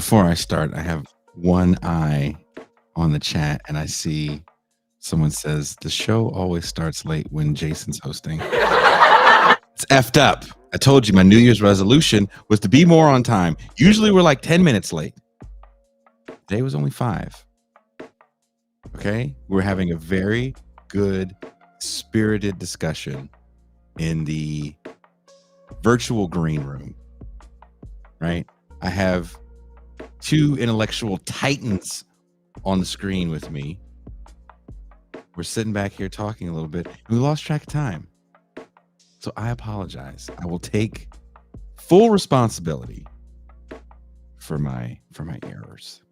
Before I start, I have one eye on the chat and I see someone says the show always starts late when Jason's hosting. It's effed up. I told you my New Year's resolution was to be more on time. Usually we're like 10 minutes late. Today was only 5. Okay? We're having a very good, spirited discussion in the virtual green room, right? I have 2 intellectual titans on the screen with me. We're sitting back here talking a little bit, and we lost track of time. So I apologize. I will take full responsibility for my errors.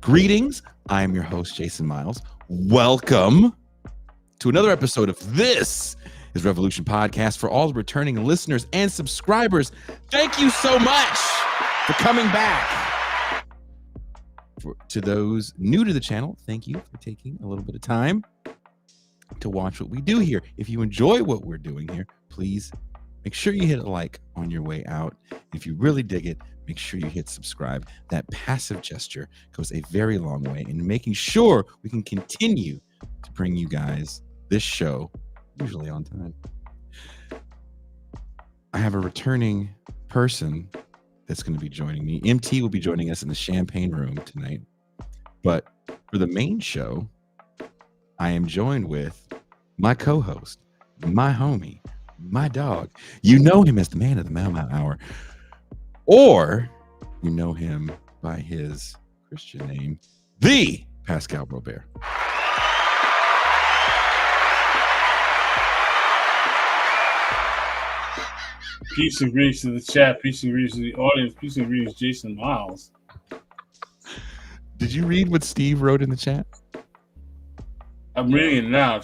Greetings. I am your host, Jason Myles. Welcome to another episode of This is Revolution Podcast. For all the returning listeners and subscribers, thank you so much for coming back. To those new to the channel, thank you for taking a little bit of time to watch what we do here. If you enjoy what we're doing here, please make sure you hit a like on your way out. If you really dig it, make sure you hit subscribe. That passive gesture goes a very long way in making sure we can continue to bring you guys this show, usually on time. I have a returning person that's going to be joining me. MT will be joining us in the champagne room tonight. But for the main show, I am joined with my co-host, my homie, my dog. You know him as the man of the Mau Mau Hour, or you know him by his Christian name, the Pascal Robert. Peace and greetings to the chat. Peace and greetings to the audience. Peace and greetings, Jason Myles. Did you read what Steve wrote in the chat? I'm reading it now.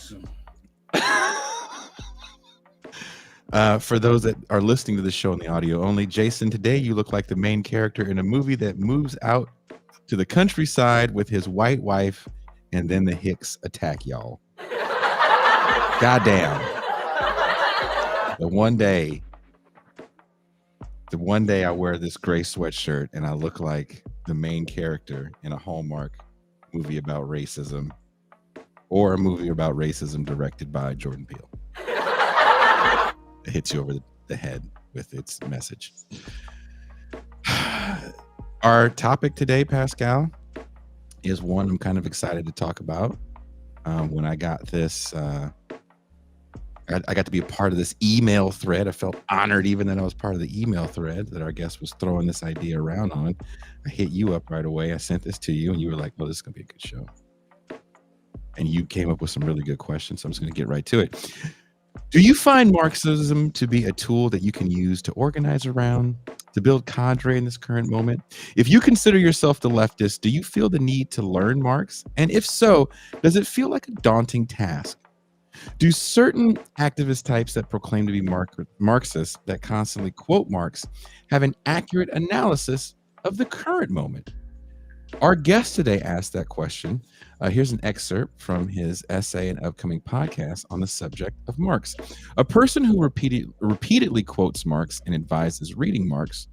For those that are listening to the show in the audio only, Jason, today you look like the main character in a movie that moves out to the countryside with his white wife, and then the Hicks attack y'all. Goddamn. The one day I wear this gray sweatshirt and I look like the main character in a Hallmark movie about racism, or a movie about racism directed by Jordan Peele. It hits you over the head with its message. Our topic today, Pascal, is one I'm kind of excited to talk about. When I got this, I got to be a part of this email thread. I felt honored even that I was part of the email thread that our guest was throwing this idea around on. I hit you up right away. I sent this to you and you were like, oh, this is going to be a good show. And you came up with some really good questions. So I'm just going to get right to it. Do you find Marxism to be a tool that you can use to organize around, to build cadre in this current moment? If you consider yourself the leftist, do you feel the need to learn Marx? And if so, does it feel like a daunting task? Do certain activist types that proclaim to be Marxists, that constantly quote Marx, have an accurate analysis of the current moment? Our guest today asked that question. Here's an excerpt from his essay and upcoming podcast on the subject of Marx. A person who repeatedly quotes Marx and advises reading Marx,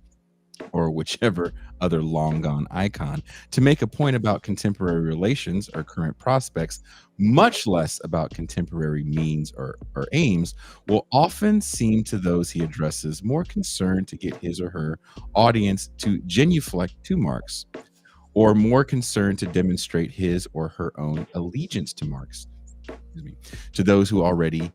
or whichever other long-gone icon, to make a point about contemporary relations or current prospects, much less about contemporary means or aims, will often seem to those he addresses more concerned to get his or her audience to genuflect to Marx, or more concerned to demonstrate his or her own allegiance to Marx, to those who already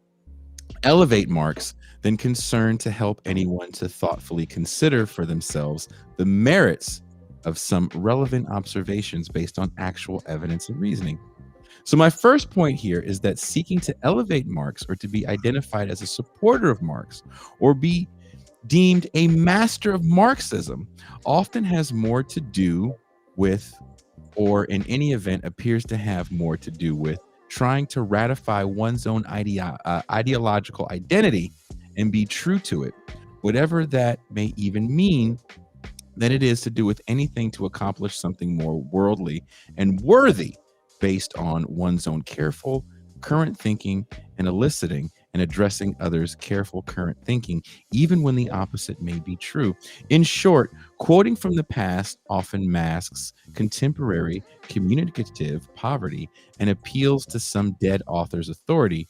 elevate Marx, than concerned to help anyone to thoughtfully consider for themselves the merits of some relevant observations based on actual evidence and reasoning. So my first point here is that seeking to elevate Marx, or to be identified as a supporter of Marx, or be deemed a master of Marxism, often has more to do with, or in any event appears to have more to do with, trying to ratify one's own ideological identity and be true to it, whatever that may even mean, than it is to do with anything to accomplish something more worldly and worthy based on one's own careful, current thinking and eliciting and addressing others' careful current thinking, even when the opposite may be true. In short, quoting from the past often masks contemporary communicative poverty and appeals to some dead author's authority,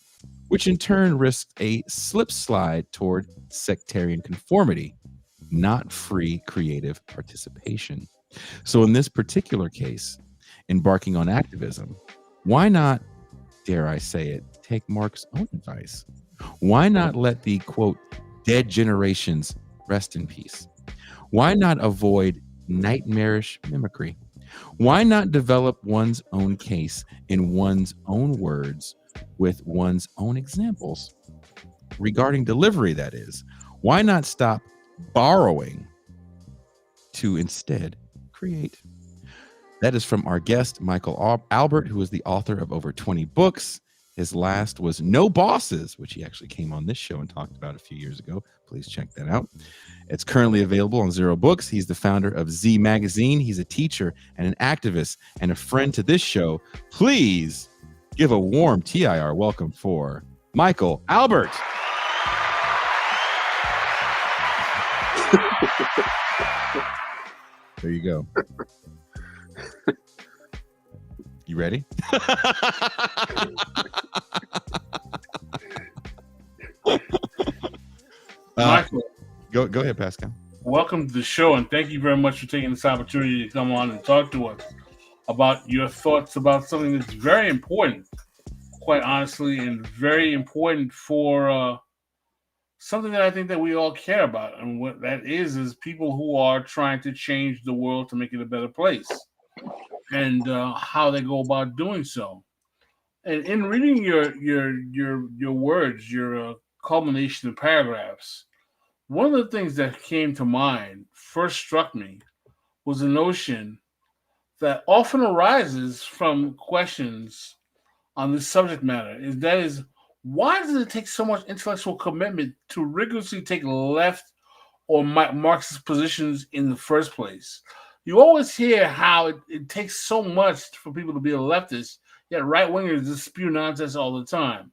which in turn risks a slip slide toward sectarian conformity, not free creative participation. So, in this particular case, embarking on activism, why not, dare I say it, take Mark's own advice? Why not let the quote, dead generations rest in peace? Why not avoid nightmarish mimicry? Why not develop one's own case in one's own words with one's own examples? Regarding delivery, that is, why not stop borrowing to instead create? That is from our guest, Michael Albert, who is the author of over 20 books. His last was No Bosses, which he actually came on this show and talked about a few years ago. Please check that out. It's currently available on Zero Books. He's the founder of Z Magazine. He's a teacher and an activist and a friend to this show. Please give a warm TIR welcome for Michael Albert. There you go. You ready? Michael, go ahead, Pascal. welcome to the show, and thank you very much for taking this opportunity to come on and talk to us about your thoughts about something that's very important, quite honestly, and very important for something that I think that we all care about. And what that is people who are trying to change the world to make it a better place, and how they go about doing so. And in reading your words, your culmination of paragraphs, one of the things that came to mind, first struck me, was the notion that often arises from questions on this subject matter. Is why does it take so much intellectual commitment to rigorously take left or Marxist positions in the first place? You always hear how it takes so much for people to be a leftist, yet right wingers just spew nonsense all the time.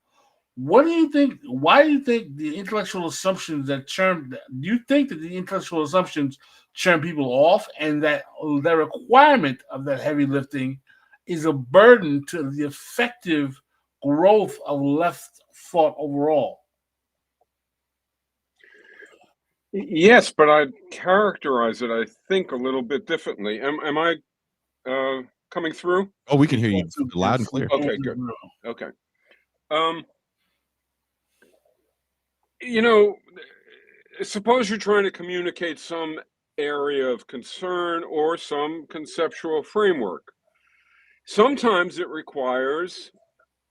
What do you think? Why do you think the intellectual assumptions that churn? Do you think that the intellectual assumptions churn people off, and that the requirement of that heavy lifting is a burden to the effective growth of left thought overall? Yes, but I'd characterize it, I think, a little bit differently. Am I coming through? Oh, we can hear you loud and clear. Okay, good. Okay. You know, suppose you're trying to communicate some area of concern or some conceptual framework. Sometimes it requires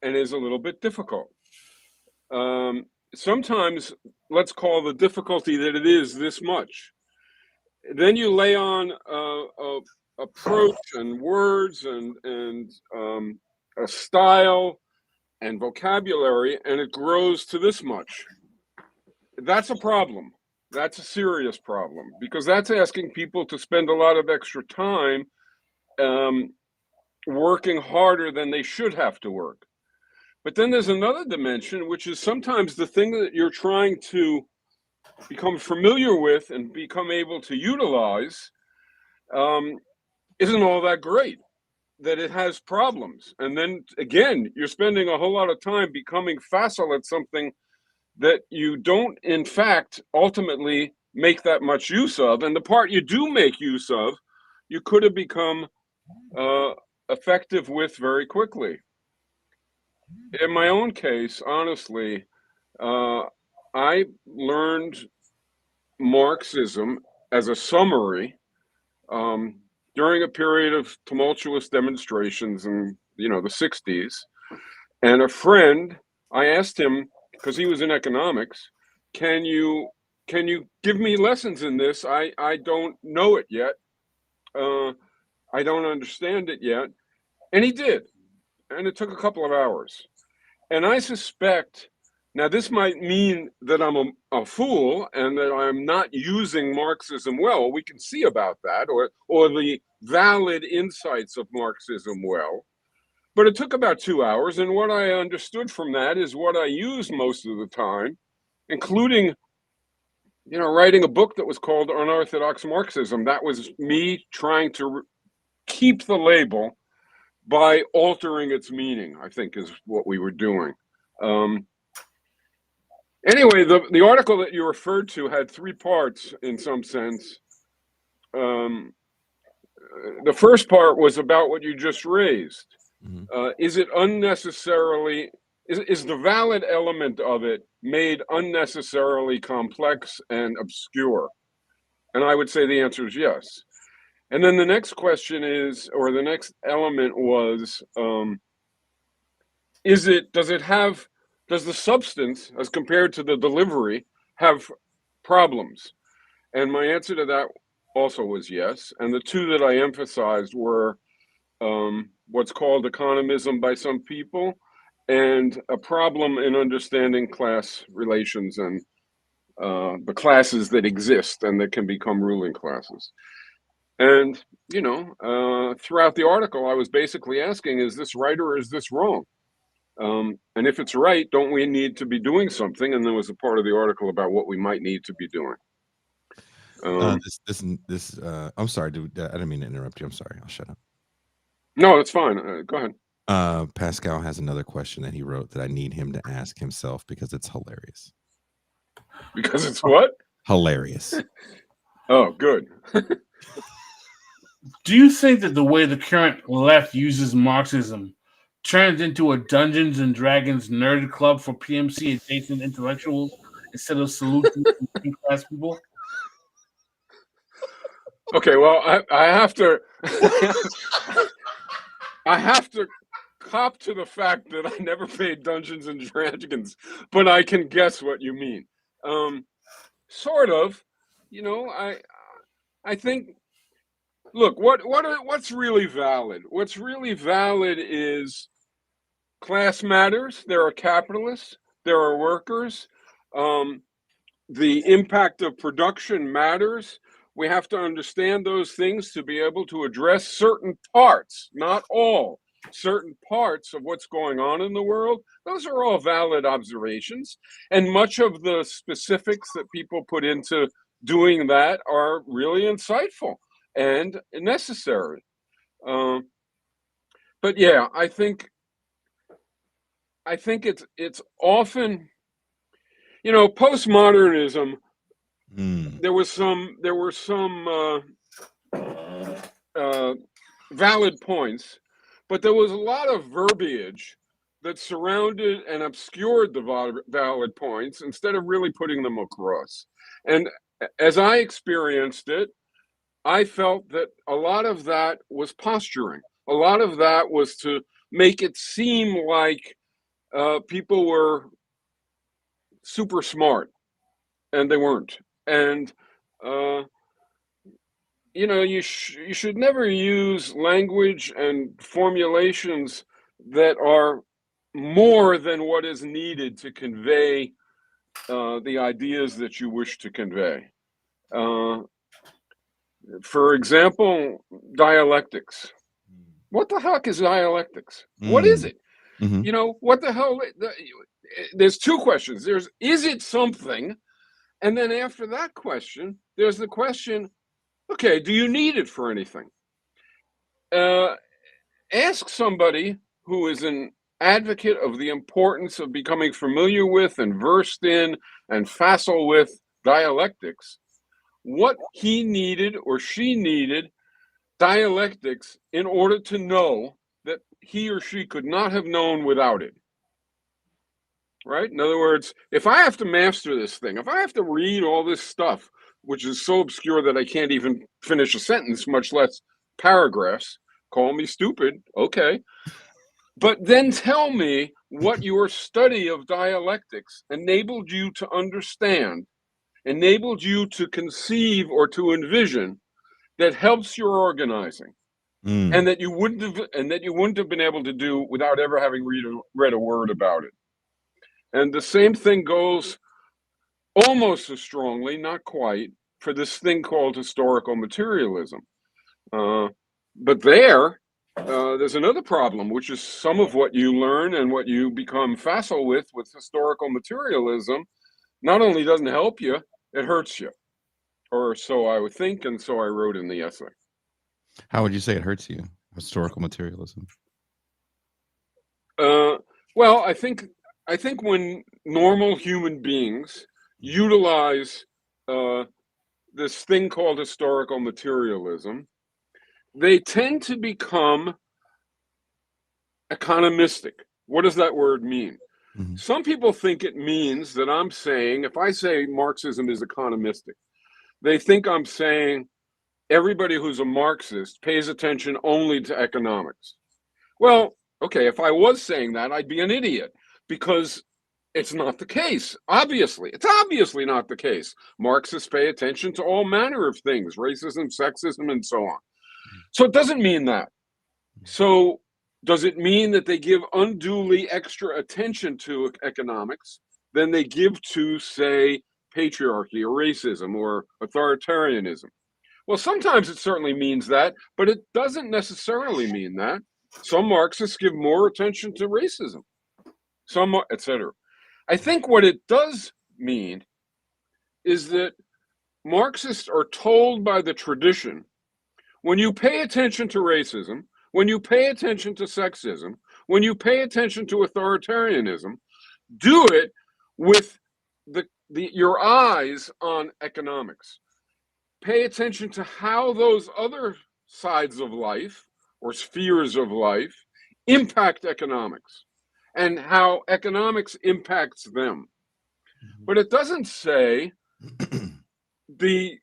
and is a little bit difficult. Sometimes, let's call the difficulty that it is this much. Then you lay on a approach and words and a style and vocabulary, and it grows to this much. That's a problem. That's a serious problem, because that's asking people to spend a lot of extra time working harder than they should have to work. But then there's another dimension, which is sometimes the thing that you're trying to become familiar with and become able to utilize isn't all that great, that it has problems. And then again, you're spending a whole lot of time becoming facile at something that you don't, in fact, ultimately make that much use of. And the part you do make use of, you could have become effective with very quickly. In my own case, honestly, I learned Marxism as a summary during a period of tumultuous demonstrations in the 60s. And a friend, I asked him, because he was in economics, can you give me lessons in this? I don't know it yet. I don't understand it yet. And he did. And it took a couple of hours. And I suspect, now this might mean that I'm a fool and that I'm not using Marxism well. We can see about that, or the valid insights of Marxism well. But it took about 2 hours, and what I understood from that is what I used most of the time, including, writing a book that was called Unorthodox Marxism. That was me trying to keep the label by altering its meaning, I think, is what we were doing. Anyway, the article that you referred to had 3 parts in some sense. The first part was about what you just raised. Is it unnecessarily, is the valid element of it made unnecessarily complex and obscure? And I would say the answer is yes. And then the next question is, or the next element was, does the substance as compared to the delivery have problems? And my answer to that also was yes. And the 2 that I emphasized were what's called economism by some people, and a problem in understanding class relations and the classes that exist and that can become ruling classes. And, throughout the article, I was basically asking, is this right or is this wrong? And if it's right, don't we need to be doing something? And there was a part of the article about what we might need to be doing. I'm sorry, dude. I didn't mean to interrupt you. I'm sorry. I'll shut up. No, that's fine. Go ahead. Pascal has another question that he wrote that I need him to ask himself because it's hilarious. Because it's what? Hilarious. Oh, good. Do you think that the way the current left uses Marxism turns into a Dungeons and Dragons nerd club for PMC adjacent intellectuals instead of solutions to class people? Okay, well, I have to I have to cop to the fact that I never played Dungeons and Dragons, but I can guess what you mean. Sort of, I think. Look, what's really valid? What's really valid is class matters. There are capitalists. There are workers. The impact of production matters. We have to understand those things to be able to address certain parts, not all, certain parts of what's going on in the world. Those are all valid observations. And much of the specifics that people put into doing that are really insightful and necessary. But yeah, I think it's often, postmodernism. There were some valid points, but there was a lot of verbiage that surrounded and obscured the valid points instead of really putting them across. And as I experienced it, I felt that a lot of that was posturing. A lot of that was to make it seem like people were super smart, and they weren't. And you should never use language and formulations that are more than what is needed to convey the ideas that you wish to convey. For example, dialectics. What the heck is dialectics? What is it? What the hell? There's 2 questions. Is it something? And then after that question, there's the question, okay, do you need it for anything? Ask somebody who is an advocate of the importance of becoming familiar with and versed in and facile with dialectics, what he needed or she needed dialectics in order to know that he or she could not have known without it. Right? In other words, if I have to master this thing, if I have to read all this stuff, which is so obscure that I can't even finish a sentence, much less paragraphs, call me stupid, okay. But then tell me what your study of dialectics enabled you to understand, enabled you to conceive or to envision, that helps your organizing, and that you wouldn't have been able to do without ever having read a word about it. And the same thing goes almost as strongly, not quite, for this thing called historical materialism. But there, there's another problem, which is some of what you learn and what you become facile with historical materialism, not only doesn't help you, it hurts you. Or so I would think, and so I wrote in the essay. How would you say it hurts you, historical materialism? Well, I think when normal human beings utilize this thing called historical materialism, they tend to become economistic. What does that word mean? Mhm. Some people think it means that I'm saying, if I say Marxism is economistic, they think I'm saying everybody who's a Marxist pays attention only to economics. Well, okay, if I was saying that, I'd be an idiot, because it's not the case. Obviously, it's obviously not the case. Marxists pay attention to all manner of things, racism, sexism, and so on. So it doesn't mean that. So does it mean that they give unduly extra attention to economics than they give to, say, patriarchy or racism or authoritarianism? Well, sometimes it certainly means that, but it doesn't necessarily mean that. Some Marxists give more attention to racism, some, etc. I think what it does mean is that Marxists are told by the tradition, when you pay attention to racism, when you pay attention to sexism, when you pay attention to authoritarianism, do it with your eyes on economics. Pay attention to how those other sides of life or spheres of life impact economics and how economics impacts them. But it doesn't say the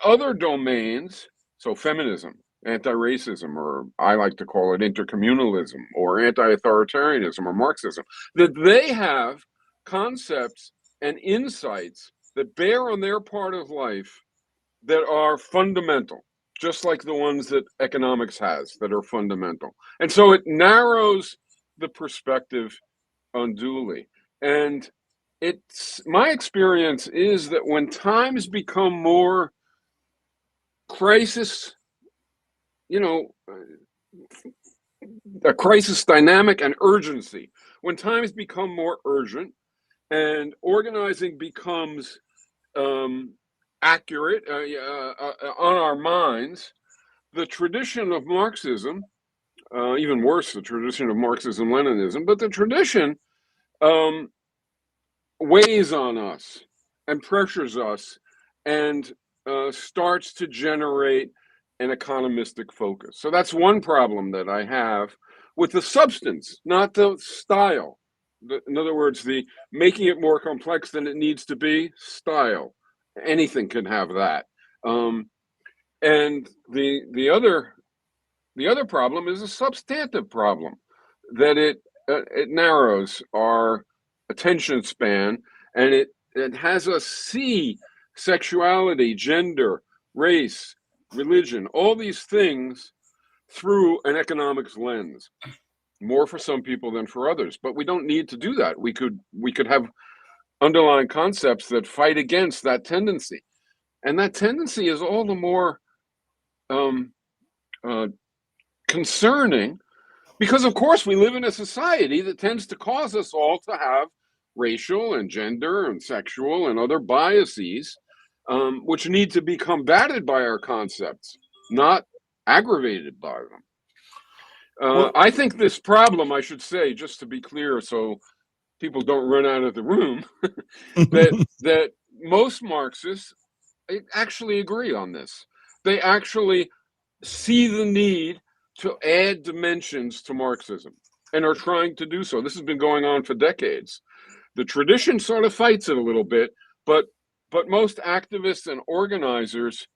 other domains, so feminism, anti-racism, or I like to call it intercommunalism, or anti-authoritarianism, or Marxism, that they have concepts and insights that bear on their part of life that are fundamental, just like the ones that economics has that are fundamental. And so it narrows the perspective unduly. And it's my experience is that when times become more crisis, a crisis dynamic and urgency, when times become more urgent and organizing becomes accurate on our minds, the tradition of Marxism, even worse, the tradition of Marxism-Leninism, but the tradition weighs on us and pressures us and starts to generate an economistic focus. So that's one problem that I have with the substance, not the style. In other words, the making it more complex than it needs to be style. Anything can have that. And the other problem is a substantive problem, that it narrows our attention span, and it has us see sexuality, gender, race, religion, all these things through an economics lens, more for some people than for others. But we don't need to do that. We could have underlying concepts that fight against that tendency, and that tendency is all the more concerning because, of course, we live in a society that tends to cause us all to have racial and gender and sexual and other biases, which need to be combated by our concepts, not aggravated by them. I think this problem, I should say, just to be clear, so people don't run out of the room, that most Marxists actually agree on this. They actually see the need to add dimensions to Marxism and are trying to do so. This has been going on for decades. The tradition sort of fights it a little bit, but most activists and organizers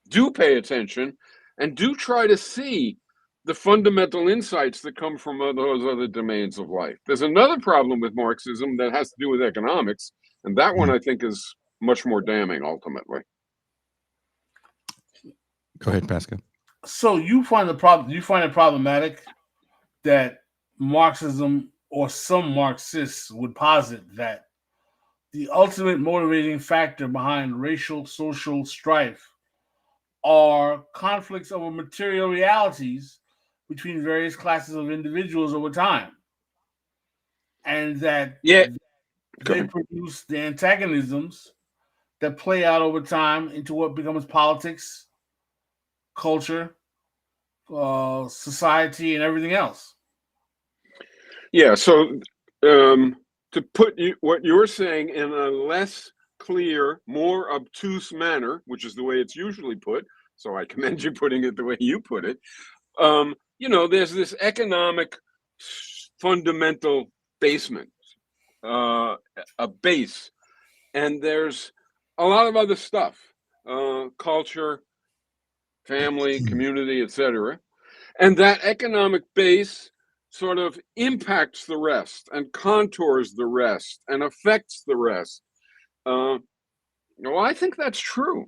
do pay attention and do try to see the fundamental insights that come from those other domains of life. There's another problem with Marxism that has to do with economics, and that one I think is much more damning ultimately. Go ahead, Pascal. So you find it problematic that Marxism or some Marxists would posit that the ultimate motivating factor behind racial social strife are conflicts over material realities between various classes of individuals over time, and that Yeah. they produce the antagonisms that play out over time into what becomes politics, culture, society, and everything else. Yeah. So to put what you're saying in a less clear, more obtuse manner, which is the way it's usually put, so I commend you putting it the way you put it. There's this economic fundamental basement, a base, and there's a lot of other stuff, culture, family, community, etc. And that economic base sort of impacts the rest and contours the rest and affects the rest. Well, I think that's true.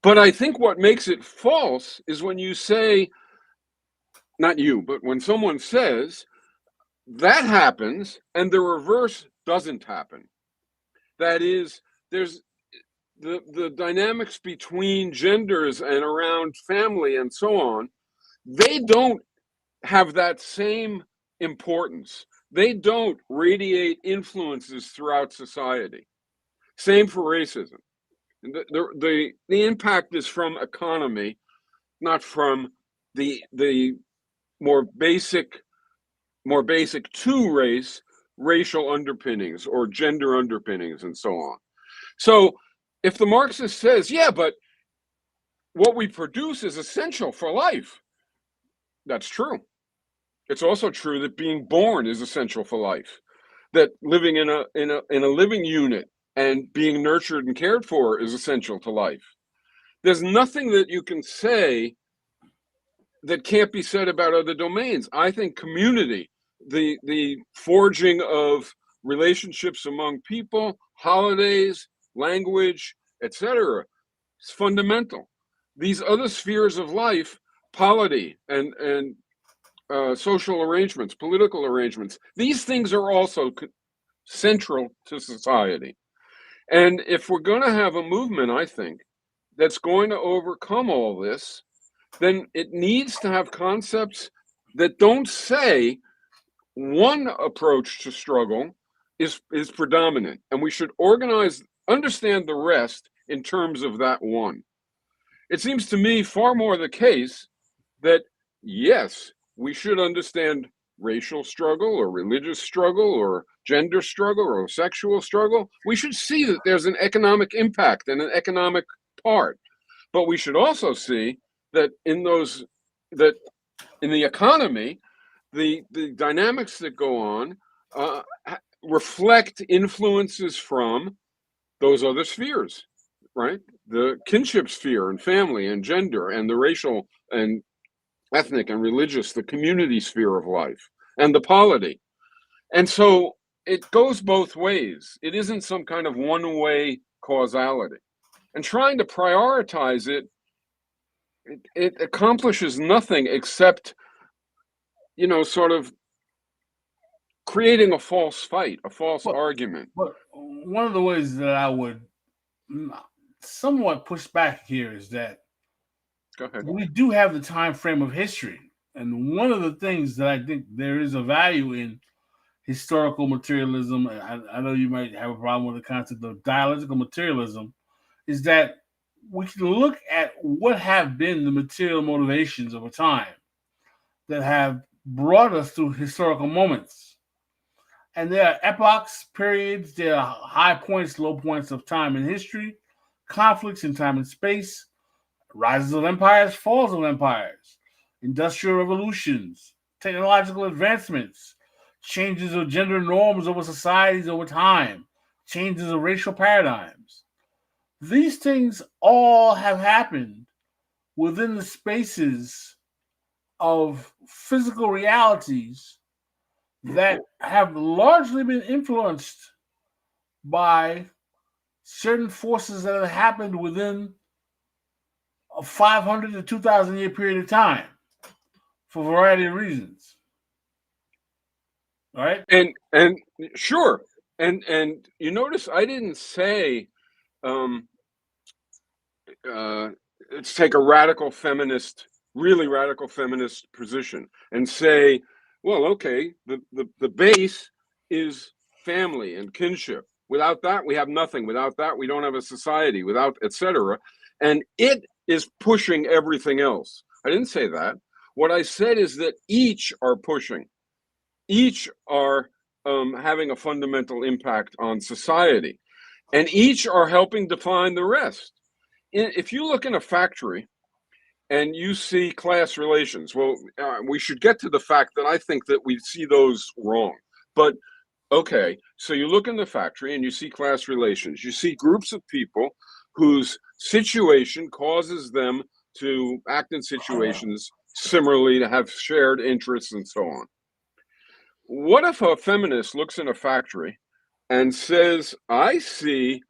But I think what makes it false is when you say, not you, but when someone says that happens and the reverse doesn't happen. That is, there's the dynamics between genders and around family and so on, they don't have that same importance. They don't radiate influences throughout society. Same for racism. The impact is from economy, not from the more basic to race, racial underpinnings or gender underpinnings and so on. So if the Marxist says, yeah, but what we produce is essential for life, that's true. It's also true that being born is essential for life, that living in a living unit and being nurtured and cared for is essential to life. There's nothing that you can say that can't be said about other domains. I think community, the forging of relationships among people, holidays, language, etc., is fundamental. These other spheres of life, polity and social arrangements, political arrangements, these things are also central to society. And if we're going to have a movement, I think, that's going to overcome all this, then it needs to have concepts that don't say one approach to struggle is predominant, and we should understand the rest in terms of that one. It seems to me far more the case that, yes, we should understand racial struggle or religious struggle or gender struggle or sexual struggle. We should see that there's an economic impact and an economic part. But we should also see that in the economy, the dynamics that go on reflect influences from those other spheres, right? The kinship sphere and family and gender and the racial and ethnic and religious, the community sphere of life and the polity. And so it goes both ways. It isn't some kind of one-way causality. And trying to prioritize it accomplishes nothing except, sort of creating a false fight, a false argument. But one of the ways that I would somewhat push back here is that Go ahead. we do have the time frame of history. And one of the things that I think there is a value in historical materialism, I know you might have a problem with the concept of dialectical materialism, is that we can look at what have been the material motivations over time that have brought us through historical moments. And there are epochs, periods, there are high points, low points of time in history, conflicts in time and space, rises of empires, falls of empires, industrial revolutions, technological advancements, changes of gender norms over societies over time, changes of racial paradigms. These things all have happened within the spaces of physical realities that have largely been influenced by certain forces that have happened within a 500 to 2,000 year period of time for a variety of reasons. Right? And sure. And you notice I didn't say let's take a radical feminist, really radical feminist position and say, well, okay, the base is family and kinship. Without that, we have nothing. Without that, we don't have a society, without etc. And it is pushing everything else. I didn't say that. What I said is that each are pushing, each are having a fundamental impact on society, and each are helping define the rest. If you look in a factory and you see class relations, well, we should get to the fact that I think that we see those wrong. But okay, so you look in the factory and you see class relations. You see groups of people whose situation causes them to act in situations similarly, to have shared interests and so on. What if a feminist looks in a factory and says, I see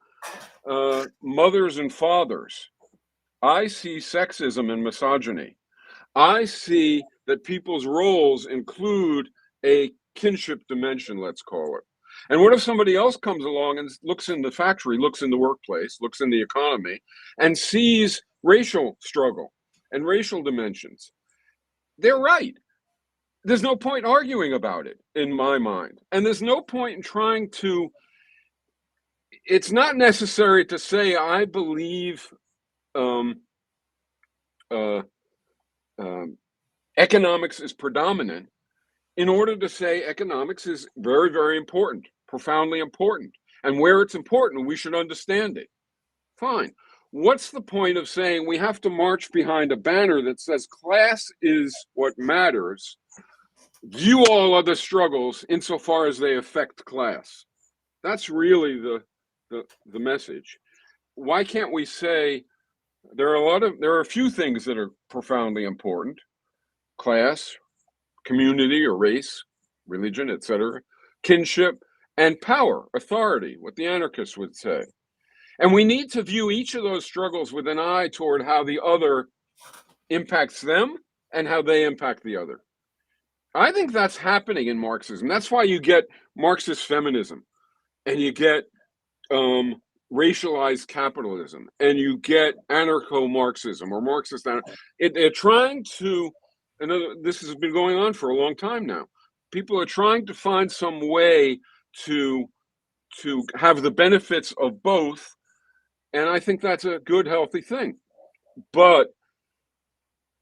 mothers and fathers, I see sexism and misogyny, I see that people's roles include a kinship dimension, let's call it. And what if somebody else comes along and looks in the factory, looks in the workplace, looks in the economy, and sees racial struggle and racial dimensions? They're right. There's no point arguing about it in my mind. And there's no point in trying to, it's not necessary to say, I believe economics is predominant in order to say economics is very, very important, profoundly important. And where it's important, we should understand it. Fine. What's the point of saying we have to march behind a banner that says class is what matters, view all other struggles insofar as they affect class? That's really the message. Why can't we say there are a few things that are profoundly important: class, community or race, religion, etc., kinship, and power, authority, what the anarchists would say. And we need to view each of those struggles with an eye toward how the other impacts them and how they impact the other. I think that's happening in Marxism. That's why you get Marxist feminism, and you get racialized capitalism, and you get anarcho-Marxism or Marxist. They're trying to, and this has been going on for a long time now. People are trying to find some way to have the benefits of both, and I think that's a good, healthy thing. But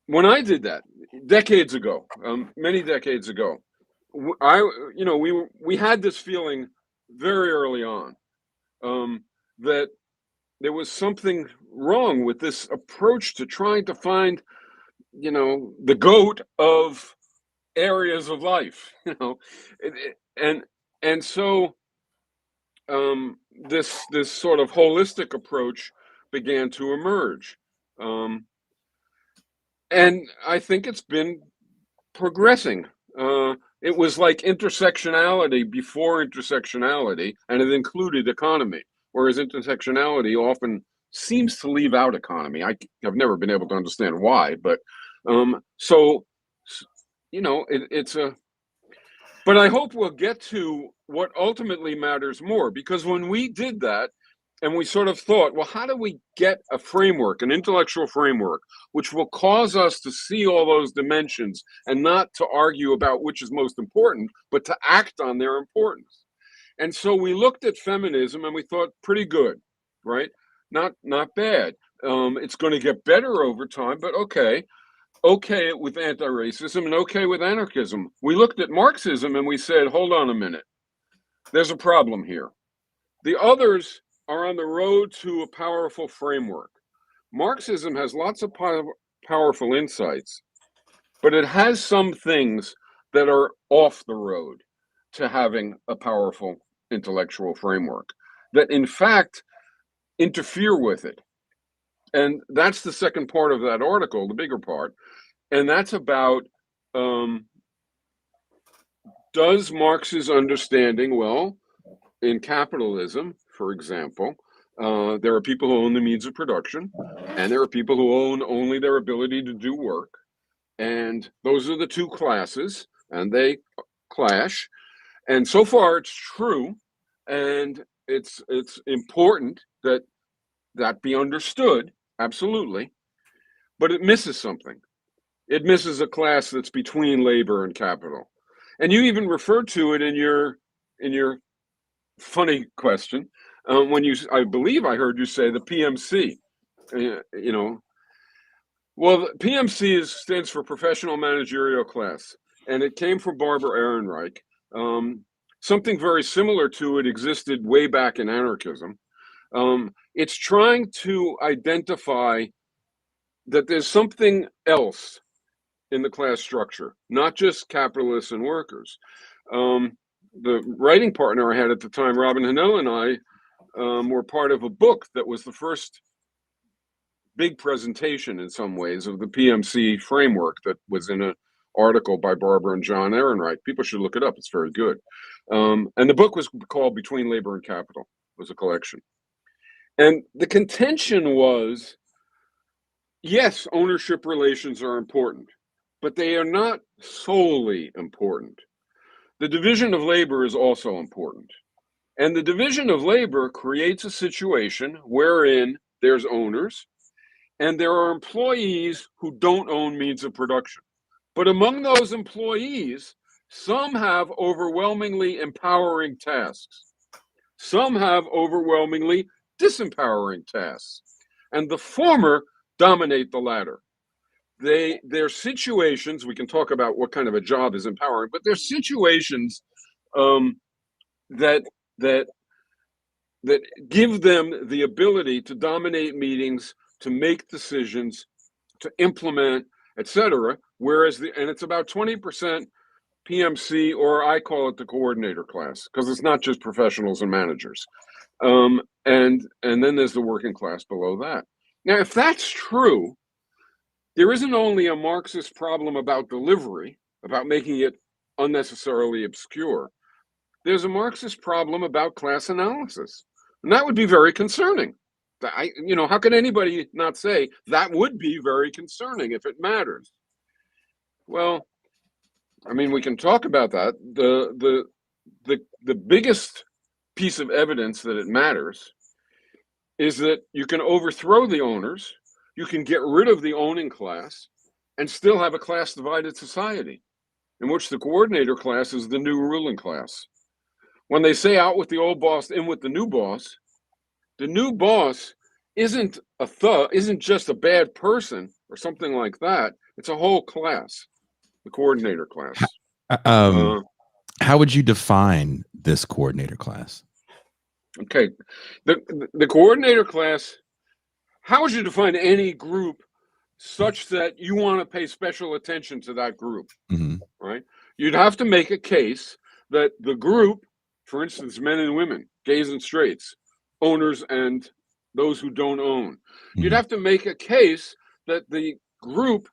when I did that decades ago, many decades ago, we had this feeling very early on that there was something wrong with this approach to trying to find, the goat of areas of life, and so this sort of holistic approach began to emerge, and I think it's been progressing. It was like intersectionality before intersectionality, and it included economy, whereas intersectionality often seems to leave out economy. I have never been able to understand why, but it's a. But I hope we'll get to what ultimately matters more, because when we did that, and we sort of thought, well, how do we get a framework, an intellectual framework, which will cause us to see all those dimensions and not to argue about which is most important, but to act on their importance? And so we looked at feminism and we thought, pretty good, right? Not bad. It's going to get better over time, but okay with anti-racism and okay with anarchism. We looked at Marxism and we said, hold on a minute. There's a problem here. The others are on the road to a powerful framework. Marxism has lots of powerful insights, but it has some things that are off the road to having a powerful intellectual framework that in fact interfere with it. And that's the second part of that article, the bigger part. And that's about, does Marx's understanding, well, in capitalism, for example, there are people who own the means of production, and there are people who own only their ability to do work. And those are the two classes, and they clash. And so far it's true, and it's important that be understood, absolutely. but it misses something. It misses a class that's between labor and capital. And you even referred to it in your funny question when I believe I heard you say the PMC. Well, the PMC stands for Professional Managerial Class, and it came from Barbara Ehrenreich. Something very similar to it existed way back in anarchism. It's trying to identify that there's something else in the class structure, not just capitalists and workers. The writing partner I had at the time, Robin Hanel, and I were part of a book that was the first big presentation in some ways of the PMC framework that was in an article by Barbara and John Ehrenreich. People should look it up. It's very good. And the book was called Between Labor and Capital. It was a collection. And the contention was, yes, ownership relations are important, but they are not solely important. The division of labor is also important. And the division of labor creates a situation wherein there's owners and there are employees who don't own means of production. But among those employees, some have overwhelmingly empowering tasks. Some have overwhelmingly disempowering tasks. And the former dominate the latter. Their situations, we can talk about what kind of a job is empowering, but they're situations that give them the ability to dominate meetings, to make decisions, to implement, etc. Whereas and it's about 20% PMC, or I call it the coordinator class, because it's not just professionals and managers. And then there's the working class below that. Now, if that's true, there isn't only a Marxist problem about delivery, about making it unnecessarily obscure. There's a Marxist problem about class analysis. And that would be very concerning. How can anybody not say that would be very concerning if it matters? Well, I mean, we can talk about that. The biggest piece of evidence that it matters is that you can overthrow the owners, you can get rid of the owning class, and still have a class divided society in which the coordinator class is the new ruling class. When they say out with the old boss, in with the new boss isn't just a bad person or something like that. It's a whole class, the coordinator class. How would you define this coordinator class? Okay, the coordinator class, how would you define any group such that you want to pay special attention to that group, right? You'd have to make a case that the group, for instance, men and women, gays and straights, owners and those who don't own, you'd have to make a case that the group,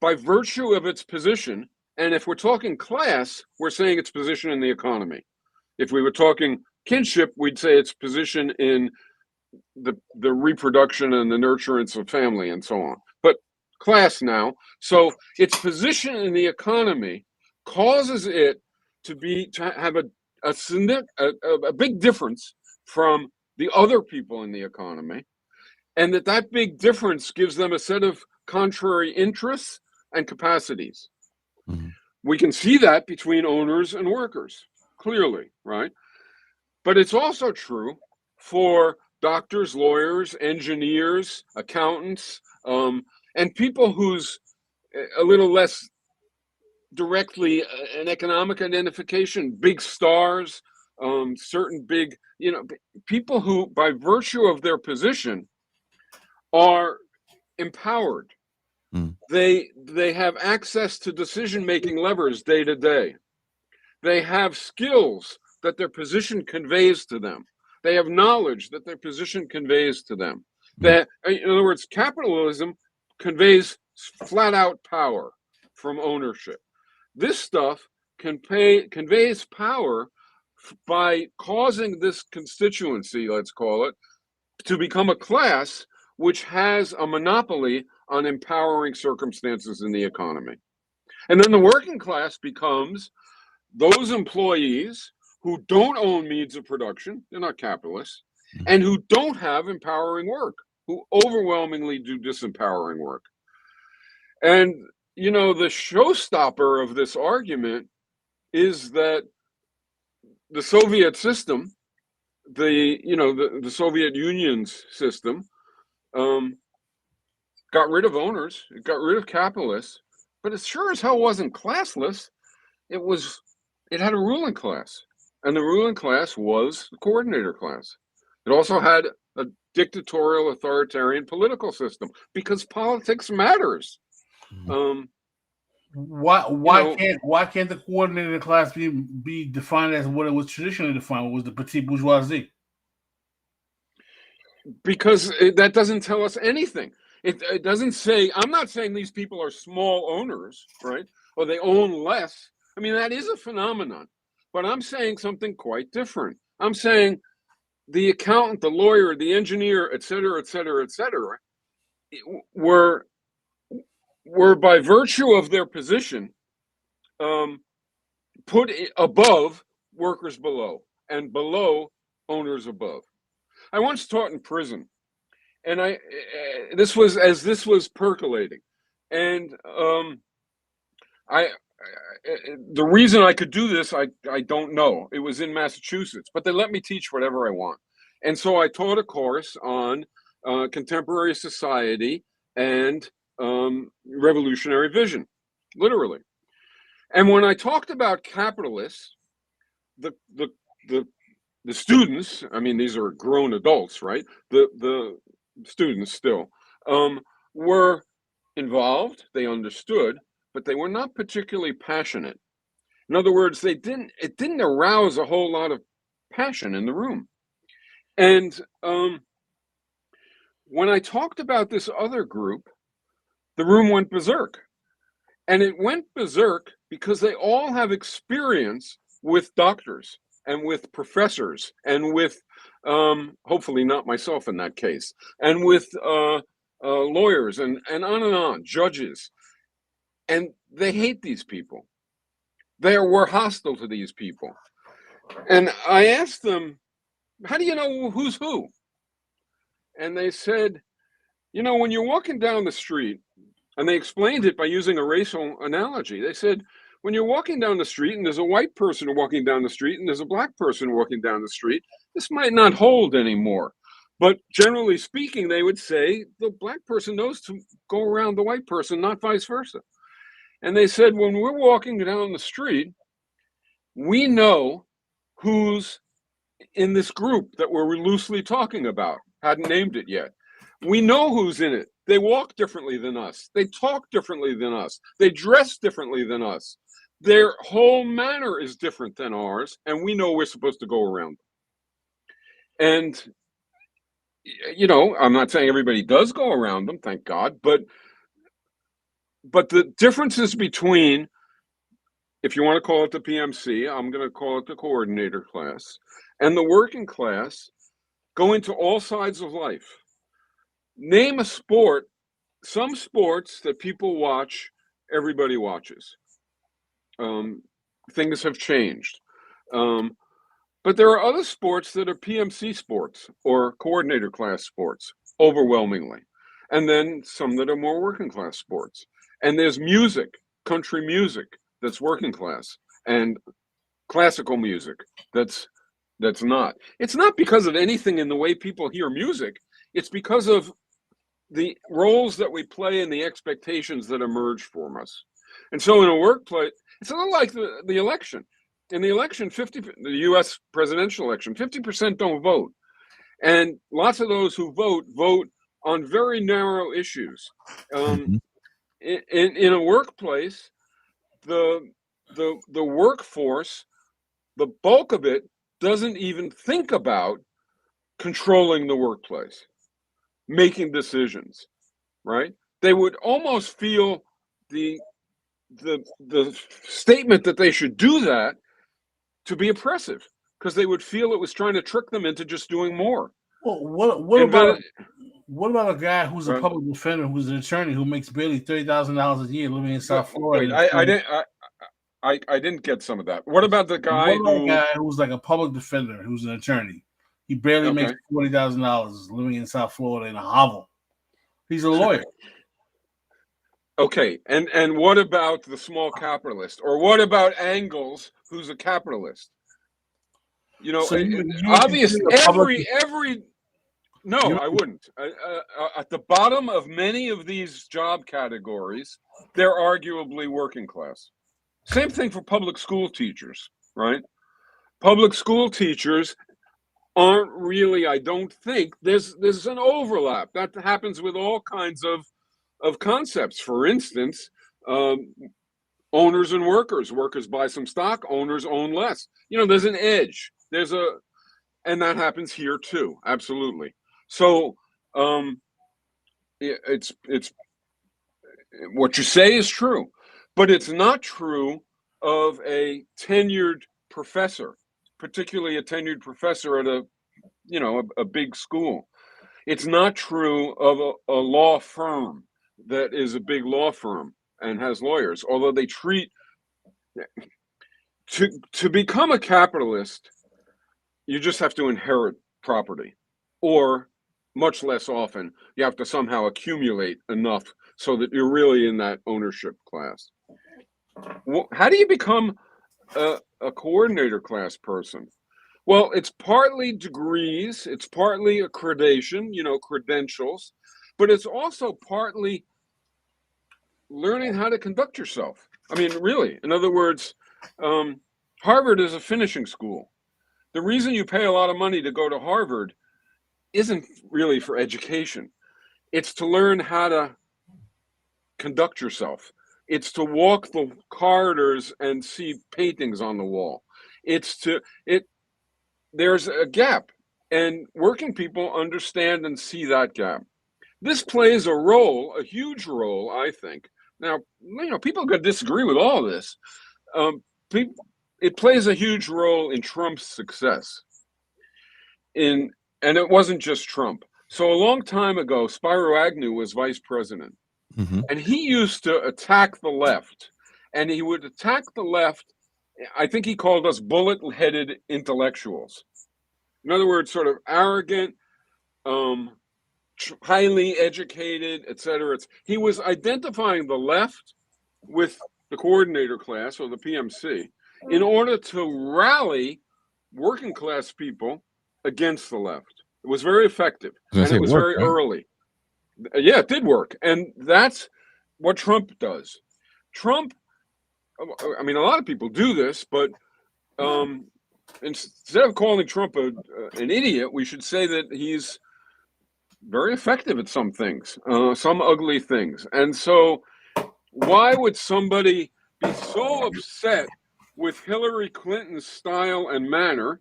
by virtue of its position, and if we're talking class, we're saying its position in the economy. If we were talking kinship, we'd say its position in the reproduction and the nurturance of family and so on. But class now, so its position in the economy causes it to have a big difference from the other people in the economy, and that big difference gives them a set of contrary interests and capacities. We can see that between owners and workers, clearly, right? But it's also true for doctors, lawyers, engineers, accountants, and people whose a little less directly an economic identification, big stars, certain big, people who, by virtue of their position, are empowered. They have access to decision-making levers day to day. They have skills that their position conveys to them. They have knowledge that their position conveys to them. That, in other words, capitalism conveys flat-out power from ownership. This stuff conveys power by causing this constituency, let's call it, to become a class which has a monopoly on empowering circumstances in the economy. And then the working class becomes those employees who don't own means of production, they're not capitalists, and who don't have empowering work, who overwhelmingly do disempowering work. And, the showstopper of this argument is that the Soviet system, the Soviet Union's system, got rid of owners, it got rid of capitalists, but it sure as hell wasn't classless. It had a ruling class, and the ruling class was the coordinator class. It also had a dictatorial, authoritarian political system, because politics matters. Why can't the coordinator class be defined as what it was traditionally defined? What was the petite bourgeoisie? Because that doesn't tell us anything. It doesn't say. I'm not saying these people are small owners, right? Or they own less. I mean, that is a phenomenon. But I'm saying something quite different. I'm saying the accountant, the lawyer, the engineer, et cetera, were by virtue of their position put above workers below, and below owners above. I once taught in prison, and this was percolating, and the reason I could do this, I don't know. It was in Massachusetts, but they let me teach whatever I want. And so I taught a course on contemporary society and revolutionary vision, literally. And when I talked about capitalists, the students, I mean, these are grown adults, right? The students still were involved, they understood, but they were not particularly passionate. In other words, it didn't arouse a whole lot of passion in the room. And when I talked about this other group, the room went berserk. And it went berserk because they all have experience with doctors and with professors and with, hopefully not myself in that case, and with lawyers and on, judges. And they hate these people. They were hostile to these people. And I asked them, how do you know who's who? And they said, when you're walking down the street, and they explained it by using a racial analogy. They said, when you're walking down the street and there's a white person walking down the street and there's a black person walking down the street, this might not hold anymore. But generally speaking, they would say the black person knows to go around the white person, not vice versa. And they said, when we're walking down the street, we know who's in this group that we're loosely talking about. Hadn't named it yet. We know who's in it. They walk differently than us. They talk differently than us. They dress differently than us. Their whole manner is different than ours, and we know we're supposed to go around them. And, I'm not saying everybody does go around them, thank God, but the differences between, if you want to call it the PMC, I'm going to call it the coordinator class, and the working class go into all sides of life. Name a sport, some sports that people watch, everybody watches. Things have changed. But there are other sports that are PMC sports or coordinator class sports, overwhelmingly. And then some that are more working class sports. And there's music, country music, that's working class, and classical music that's not. It's not because of anything in the way people hear music. It's because of the roles that we play and the expectations that emerge from us. And so in a workplace, it's a little like the election. In the election, the US presidential election, 50% don't vote. And lots of those who vote on very narrow issues. In a workplace, the workforce, the bulk of it doesn't even think about controlling the workplace, making decisions, right? They would almost feel the statement that they should do that to be oppressive, because they would feel it was trying to trick them into just doing more. Well, what about a guy who's a public defender, who's an attorney, who makes barely $30,000 a year, living in South Florida? Wait, I didn't get some of that. What about the guy who's like a public defender, who's an attorney? He barely makes $40,000 living in South Florida in a hovel. He's a lawyer. Okay, and what about the small capitalist, or what about Engels, who's a capitalist? You know, So you would obvious. consider public. Every no, You, I wouldn't. At the bottom of many of these job categories, they're arguably working class. Same thing for public school teachers, right? Public school teachers aren't really, I don't think, there's an overlap. That happens with all kinds of concepts. For instance, owners and workers. Workers buy some stock, owners own less. You know, there's an edge. And that happens here too. Absolutely. So it's what you say is true, but it's not true of a tenured professor, particularly a tenured professor at a big school. It's not true of a law firm that is a big law firm and has lawyers, although they treat to become a capitalist, you just have to inherit property, or much less often, you have to somehow accumulate enough so that you're really in that ownership class. How do you become a coordinator class person? Well, it's partly degrees, it's partly accreditation, credentials, but it's also partly learning how to conduct yourself. I mean, really, in other words, Harvard is a finishing school. The reason you pay a lot of money to go to Harvard isn't really for education. It's to learn how to conduct yourself. It's to walk the corridors and see paintings on the wall. There's a gap, and working people understand and see that gap. This plays a role, a huge role, I think. Now, people could disagree with all this. It plays a huge role in Trump's success. And it wasn't just Trump. So a long time ago, Spiro Agnew was vice president, and he used to attack the left. And he would attack the left. I think he called us bullet-headed intellectuals. In other words, sort of arrogant, highly educated, etc. He was identifying the left with the coordinator class, or the PMC, in order to rally working class people against the left. It was very effective, and it was very early. Yeah, it did work, and that's what Trump does. Trump, I mean, a lot of people do this, but instead of calling Trump an idiot, we should say that he's very effective at some things, some ugly things. And so why would somebody be so upset with Hillary Clinton's style and manner?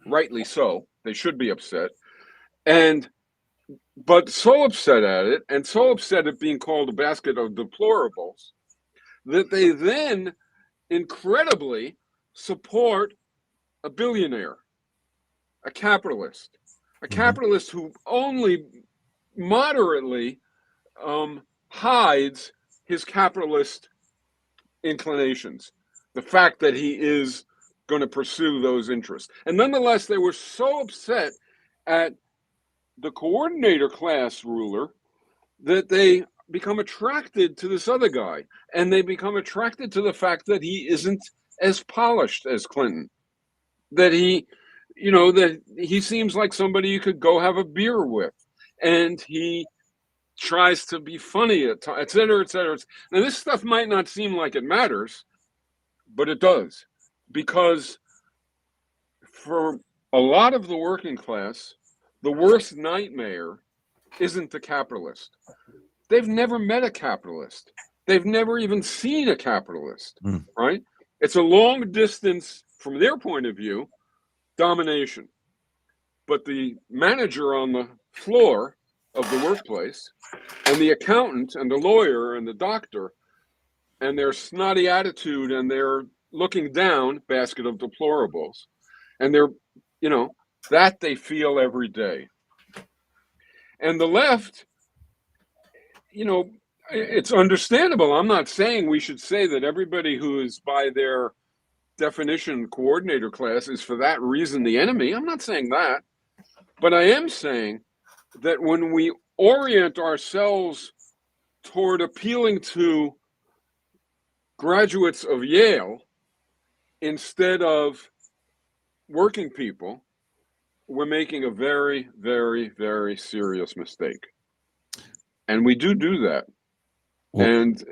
Rightly so. They should be upset. But so upset at it, and so upset at being called a basket of deplorables, that they then incredibly support a billionaire, a capitalist who only moderately hides his capitalist inclinations, the fact that he is going to pursue those interests. And nonetheless, they were so upset at the coordinator class ruler that they become attracted to this other guy, and they become attracted to the fact that he isn't as polished as Clinton, that he seems like somebody you could go have a beer with, and he tries to be funny at times, et cetera, et cetera. Now, this stuff might not seem like it matters, but it does, because for a lot of the working class, the worst nightmare isn't the capitalist. They've never met a capitalist. They've never even seen a capitalist, right? It's a long distance, from their point of view, domination. But the manager on the floor of the workplace, and the accountant and the lawyer and the doctor, and their snotty attitude and their looking down, basket of deplorables, and they're, that they feel every day. And the left, it's understandable. I'm not saying we should say that everybody who is by their definition coordinator class is for that reason the enemy. I'm not saying that. But I am saying that when we orient ourselves toward appealing to graduates of Yale instead of working people, we're making a very, very, very serious mistake. And we do that. Well, and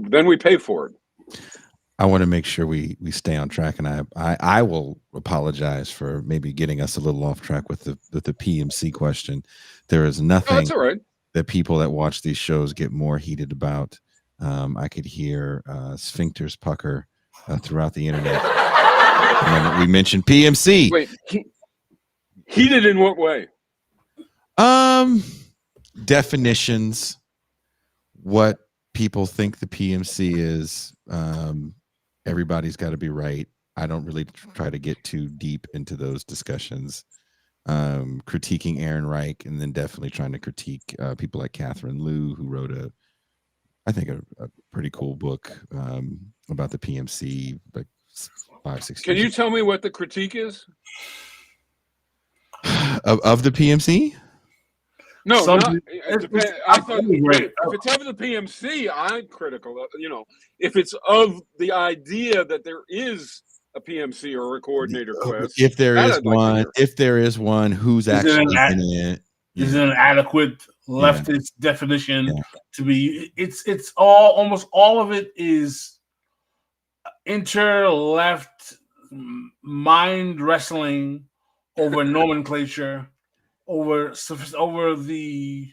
then we pay for it. I want to make sure we stay on track, and I will apologize for maybe getting us a little off track with the PMC question. There is nothing that's all right. that people that watch these shows get more heated about. I could hear sphincters pucker throughout the internet. And we mentioned PMC. Wait, heated in what way? Definitions, what people think the PMC is. Everybody's got to be right. I don't really try to get too deep into those discussions. Critiquing Aaron Reich, and then definitely trying to critique people like Catherine Liu, who wrote a pretty cool book about the PMC, like 5-6 years. Can you tell me what the critique is of the PMC? No, Something- it depends. I thought if it's of the PMC, I'm critical. If it's of the idea that there is a PMC or a coordinator class, if there is I'd like to hear. who's actually in it? Is it an adequate leftist definition to be? It's almost all of it is inter-left mind wrestling over nomenclature, over the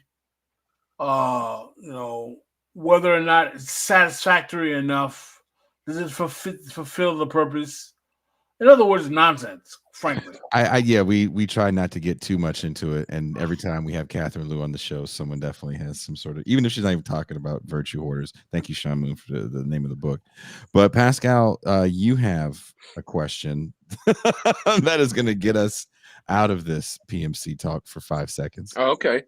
whether or not it's satisfactory enough. Does it fulfill the purpose? In other words, nonsense, frankly. We try not to get too much into it, and every time we have Catherine Liu on the show, someone definitely has some sort of, even if she's not even talking about virtue hoarders. Thank you, Sean Moon, for the name of the book. But Pascal, you have a question that is going to get us out of this PMC talk for 5 seconds. Oh, okay.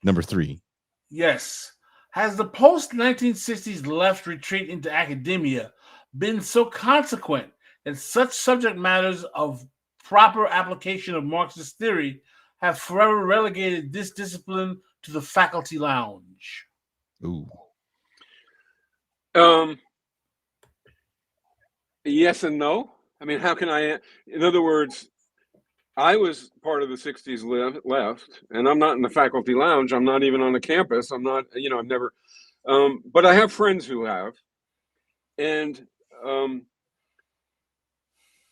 Number 3. Yes. Has the post-1960s left retreat into academia been so consequent that such subject matters of proper application of Marxist theory have forever relegated this discipline to the faculty lounge? Ooh. Yes and no. I mean, how can I? In other words, I was part of the 60s left, and I'm not in the faculty lounge. I'm not even on the campus. I'm not, I've never, but I have friends who have. And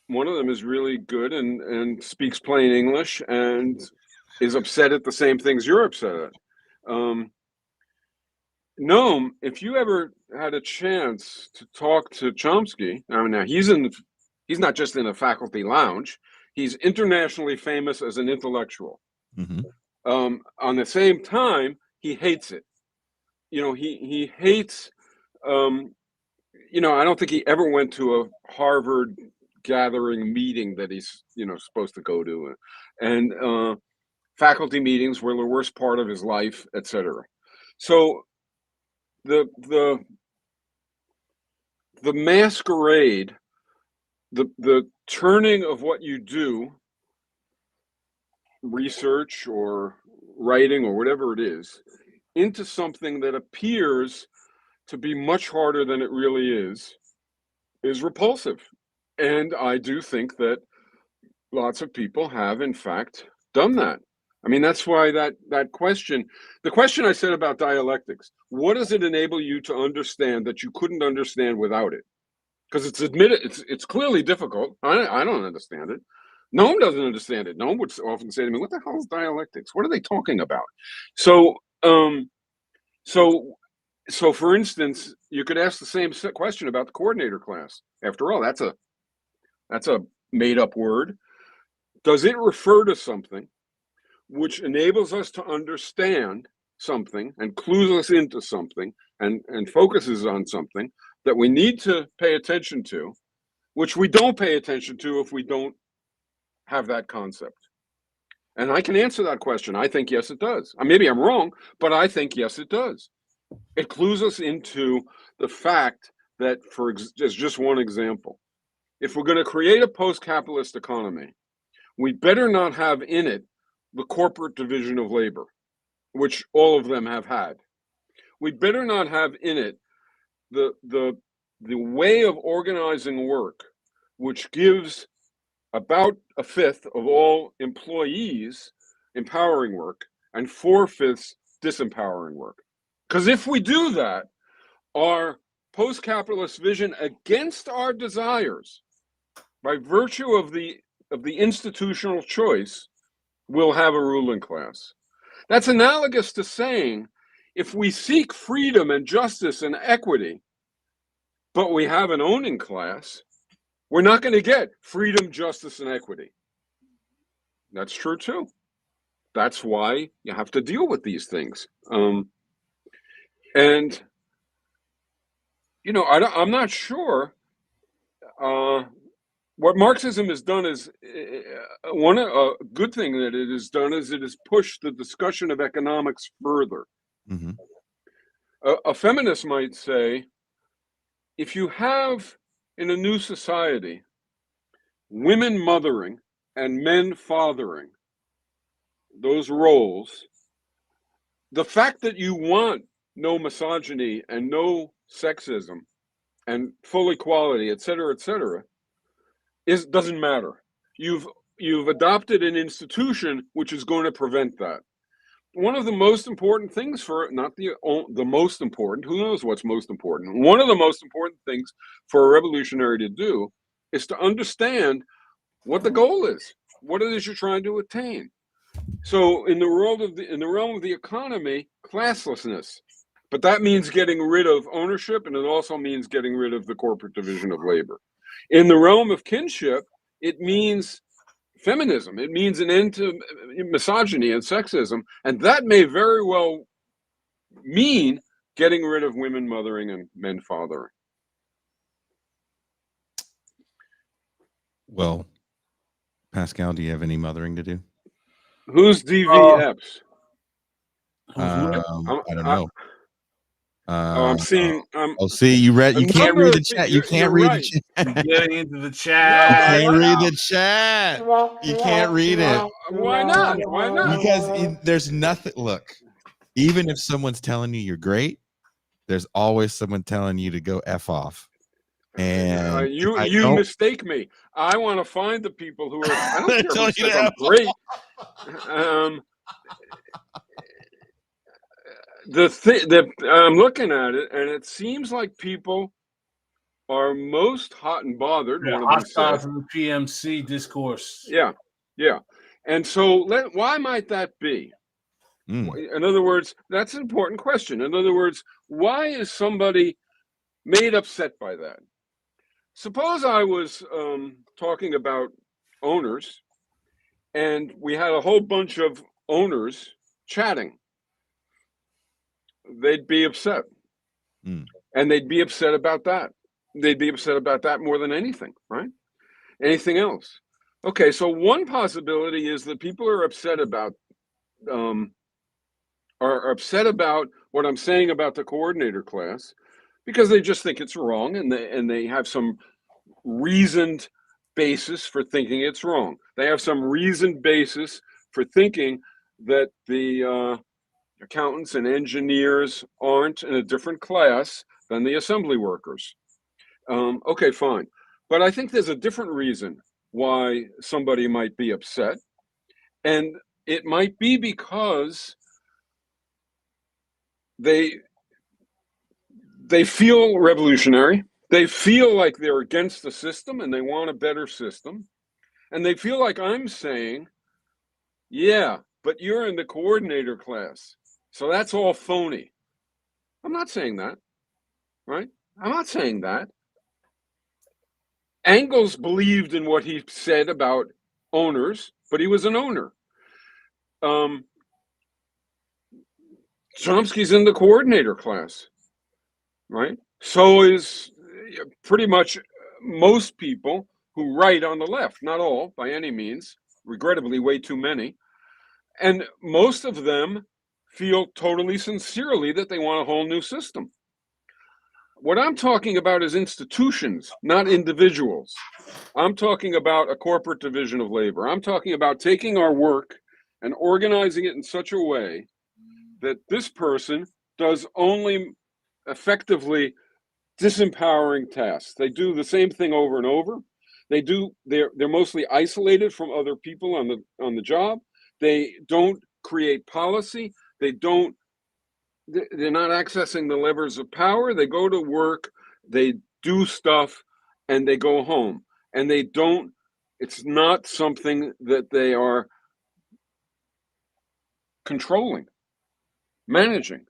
one of them is really good and speaks plain English and is upset at the same things you're upset at. Noam, if you ever had a chance to talk to Chomsky, I mean, now he's not just in a faculty lounge. He's internationally famous as an intellectual. Mm-hmm. On the same time, he hates it. He hates. I don't think he ever went to a Harvard gathering meeting that he's supposed to go to, and faculty meetings were the worst part of his life, etc. So the masquerade, the turning of what you do, research or writing or whatever it is, into something that appears to be much harder than it really is repulsive. And I do think that lots of people have, in fact, done that. I mean, that's why that question, the question I said about dialectics, what does it enable you to understand that you couldn't understand without it? Because it's clearly difficult. I don't understand it. Noam doesn't understand it. Noam would often say to me, "What the hell is dialectics? What are they talking about?" So for instance, you could ask the same question about the coordinator class. After all, that's a made-up word. Does it refer to something which enables us to understand something and clues us into something and focuses on something that we need to pay attention to, which we don't pay attention to if we don't have that concept? And I can answer that question. I think yes, it does. Maybe I'm wrong, but I think yes, it does. It clues us into the fact that, as just one example, if we're going to create a post-capitalist economy, we better not have in it the corporate division of labor, which all of them have had. we better not have in it the way of organizing work, which gives about a fifth of all employees empowering work and 4/5 disempowering work. Because if we do that, our post-capitalist vision against our desires, by virtue of the institutional choice, will have a ruling class. That's analogous to saying, if we seek freedom and justice and equity, but we have an owning class, we're not going to get freedom, justice, and equity. That's true too. That's why you have to deal with these things. And, you know, I'm not sure. What Marxism has done is, a good thing that it has done is it has pushed the discussion of economics further. Mm-hmm. A feminist might say, if you have in a new society women mothering and men fathering, those roles, the fact that you want no misogyny and no sexism and full equality, et cetera, doesn't matter. You've adopted an institution which is going to prevent that. One of the most important things not the most important, who knows what's most important? One of the most important things for a revolutionary to do is to understand what the goal is, what it is you're trying to attain. So in the realm of the economy, classlessness, but that means getting rid of ownership, and it also means getting rid of the corporate division of labor. In the realm of kinship, it means feminism. It means an end to misogyny and sexism, and that may very well mean getting rid of women mothering and men fathering. Well, Pascal, do you have any mothering to do? Who's DVFs? I don't know. I'm seeing. See, you read. You can't read the chat. You can't read the chat. Getting into the chat. You can't read the chat. You can't read it. Why not? Why not? Because there's nothing. Look, even if someone's telling you you're great, there's always someone telling you to go F off. And you mistake me. I want to find the people who are. I don't care who says I'm great. I'm looking at it, and it seems like people are most hot and bothered. Yeah, hostile to the PMC discourse. Yeah. And so, why might that be? In other words, that's an important question. In other words, why is somebody made upset by that? Suppose I was talking about owners, and we had a whole bunch of owners chatting. They'd be upset. And they'd be upset about that. They'd be upset about that more than anything, right? Anything else. Okay, so one possibility is that people are upset about what I'm saying about the coordinator class, because they just think it's wrong, and they have some reasoned basis for thinking it's wrong. They have some reasoned basis for thinking that the accountants and engineers aren't in a different class than the assembly workers. Okay, fine. But I think there's a different reason why somebody might be upset. And it might be because they feel revolutionary. They feel like they're against the system and they want a better system. And they feel like I'm saying, yeah, but you're in the coordinator class, so that's all phony. I'm not saying that, right? I'm not saying that. Engels believed in what he said about owners, but he was an owner. Chomsky's in the coordinator class, right? So is pretty much most people who write on the left, not all by any means, regrettably way too many. And most of them feel totally sincerely that they want a whole new system. What I'm talking about is institutions, not individuals. I'm talking about a corporate division of labor. I'm talking about taking our work and organizing it in such a way that this person does only effectively disempowering tasks. They do the same thing over and over. They're mostly isolated from other people on the job. They don't create policy. They're not accessing the levers of power. They go to work, they do stuff, and they go home. And it's not something that they are controlling, managing.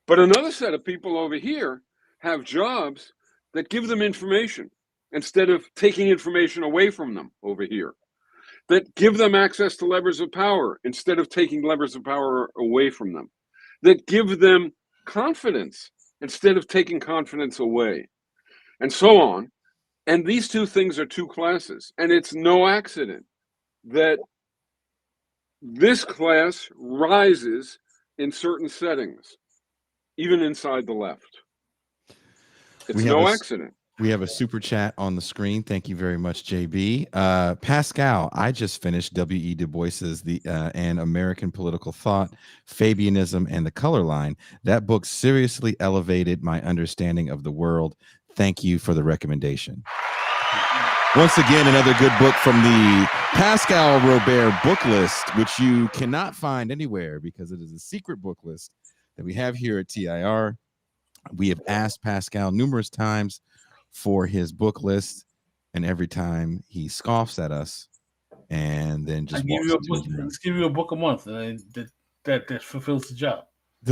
But another set of people over here have jobs that give them information instead of taking information away from them over here, that give them access to levers of power instead of taking levers of power away from them, that give them confidence instead of taking confidence away, and so on. And these two things are two classes. And it's no accident that this class rises in certain settings, even inside the left. It's no accident. We have a super chat on the screen. Thank you very much, JB. Pascal, I just finished W.E. Du Bois's An American Political Thought, Fabianism, and the Color Line. That book seriously elevated my understanding of the world. Thank you for the recommendation. Once again, another good book from the Pascal Robert book list, which you cannot find anywhere because it is a secret book list that we have here at TIR. We have asked Pascal numerous times for his book list, and every time he scoffs at us and then just let's give you a book a month, and that fulfills the job.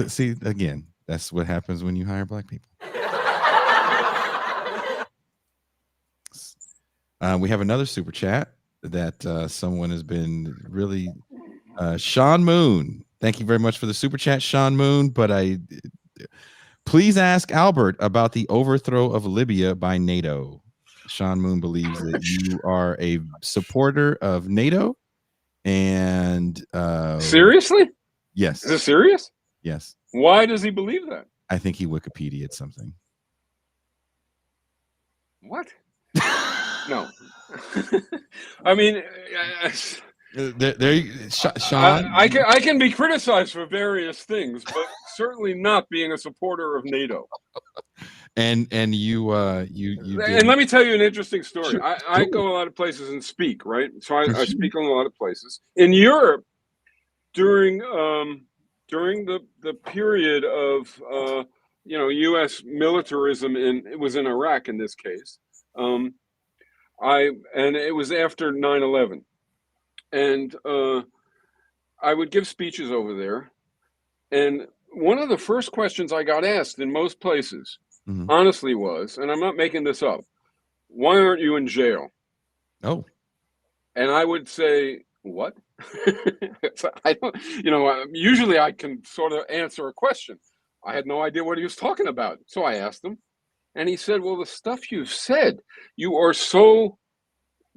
See, again, that's what happens when you hire black people. We have another super chat that someone has been really Sean Moon. Thank you very much for the super chat, Sean Moon. But please ask Albert about the overthrow of Libya by NATO. Sean Moon believes that you are a supporter of NATO. And seriously? Yes. Is it serious? Yes. Why does he believe that? I think he Wikipedia'd something. What? No. I mean, Sean, I can be criticized for various things, but certainly not being a supporter of NATO. And you and let me tell you an interesting story. Sure. I go a lot of places and speak, right? So I speak in a lot of places in Europe during the period of U.S. militarism it was in Iraq in this case. And it was after 9/11, and I would give speeches over there, and one of the first questions I got asked in most places, honestly, was, and I'm not making this up, why aren't you in jail? Oh. And I would say, what? I don't, usually I can sort of answer a question. I had no idea what he was talking about, so I asked him. And he said, well, the stuff you've said, you are so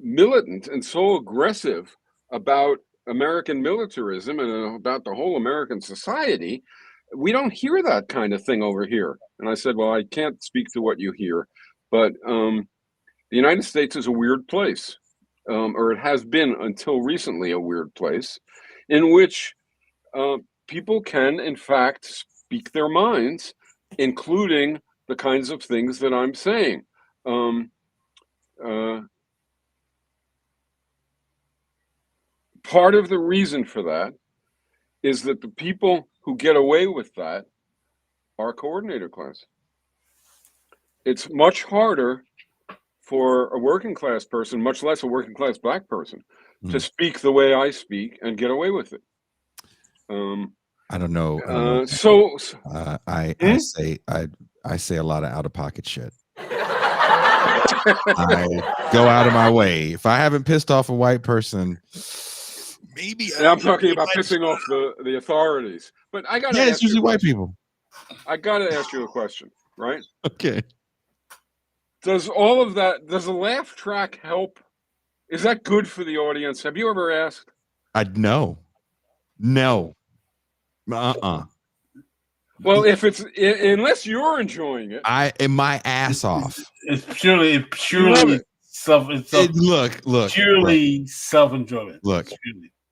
militant and so aggressive about American militarism and about the whole American society. We don't hear that kind of thing over here. And I said, well, I can't speak to what you hear, but the United States is a weird place, or it has been until recently a weird place, in which people can, in fact, speak their minds, including the kinds of things that I'm saying. Part of the reason for that is that the people who get away with that are coordinator class. It's much harder for a working class person, much less a working class black person, to speak the way I speak and get away with it. I don't know. I say a lot of out-of-pocket shit. I go out of my way. If I haven't pissed off a white person, maybe I'm talking about pissing off the authorities. But I got to it's usually white people. I got to ask you a question, right? Okay. Does all of that, does a laugh track help? Is that good for the audience? Have you ever asked? No. Well, if it's unless you're enjoying it, I am my ass off. It's purely self-enjoyment. Look,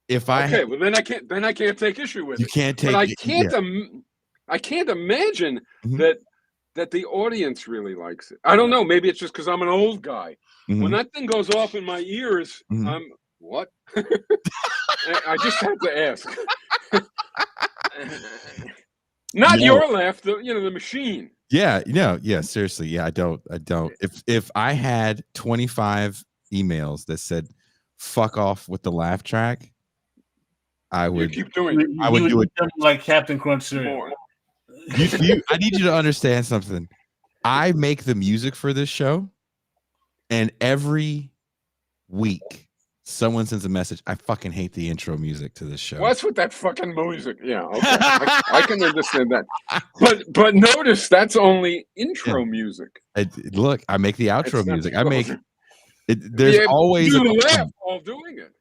if I well, then I can't take issue with you it. can't take. But I can't. I can't imagine Mhm. that the audience really likes it. I don't know. Maybe it's just because I'm an old guy. When Mhm. that thing goes off in my ears, Mhm. I'm what? I just had to ask. Not No. your laugh, the machine. Yeah, yeah, seriously. Yeah, I don't. If I had 25 emails that said fuck off with the laugh track, I You would keep doing it I You would would do eat it. them like Captain Crunch cereal. more. I need you to understand something. I make the music for this show, and every week someone sends a message. I fucking hate the intro music to this show. What's with that fucking music? Yeah, okay, I can understand that. But notice that's only intro music. Look, I make the outro It's not music. the I make closer. it. There's Yeah, always a you laugh complaint. while doing it.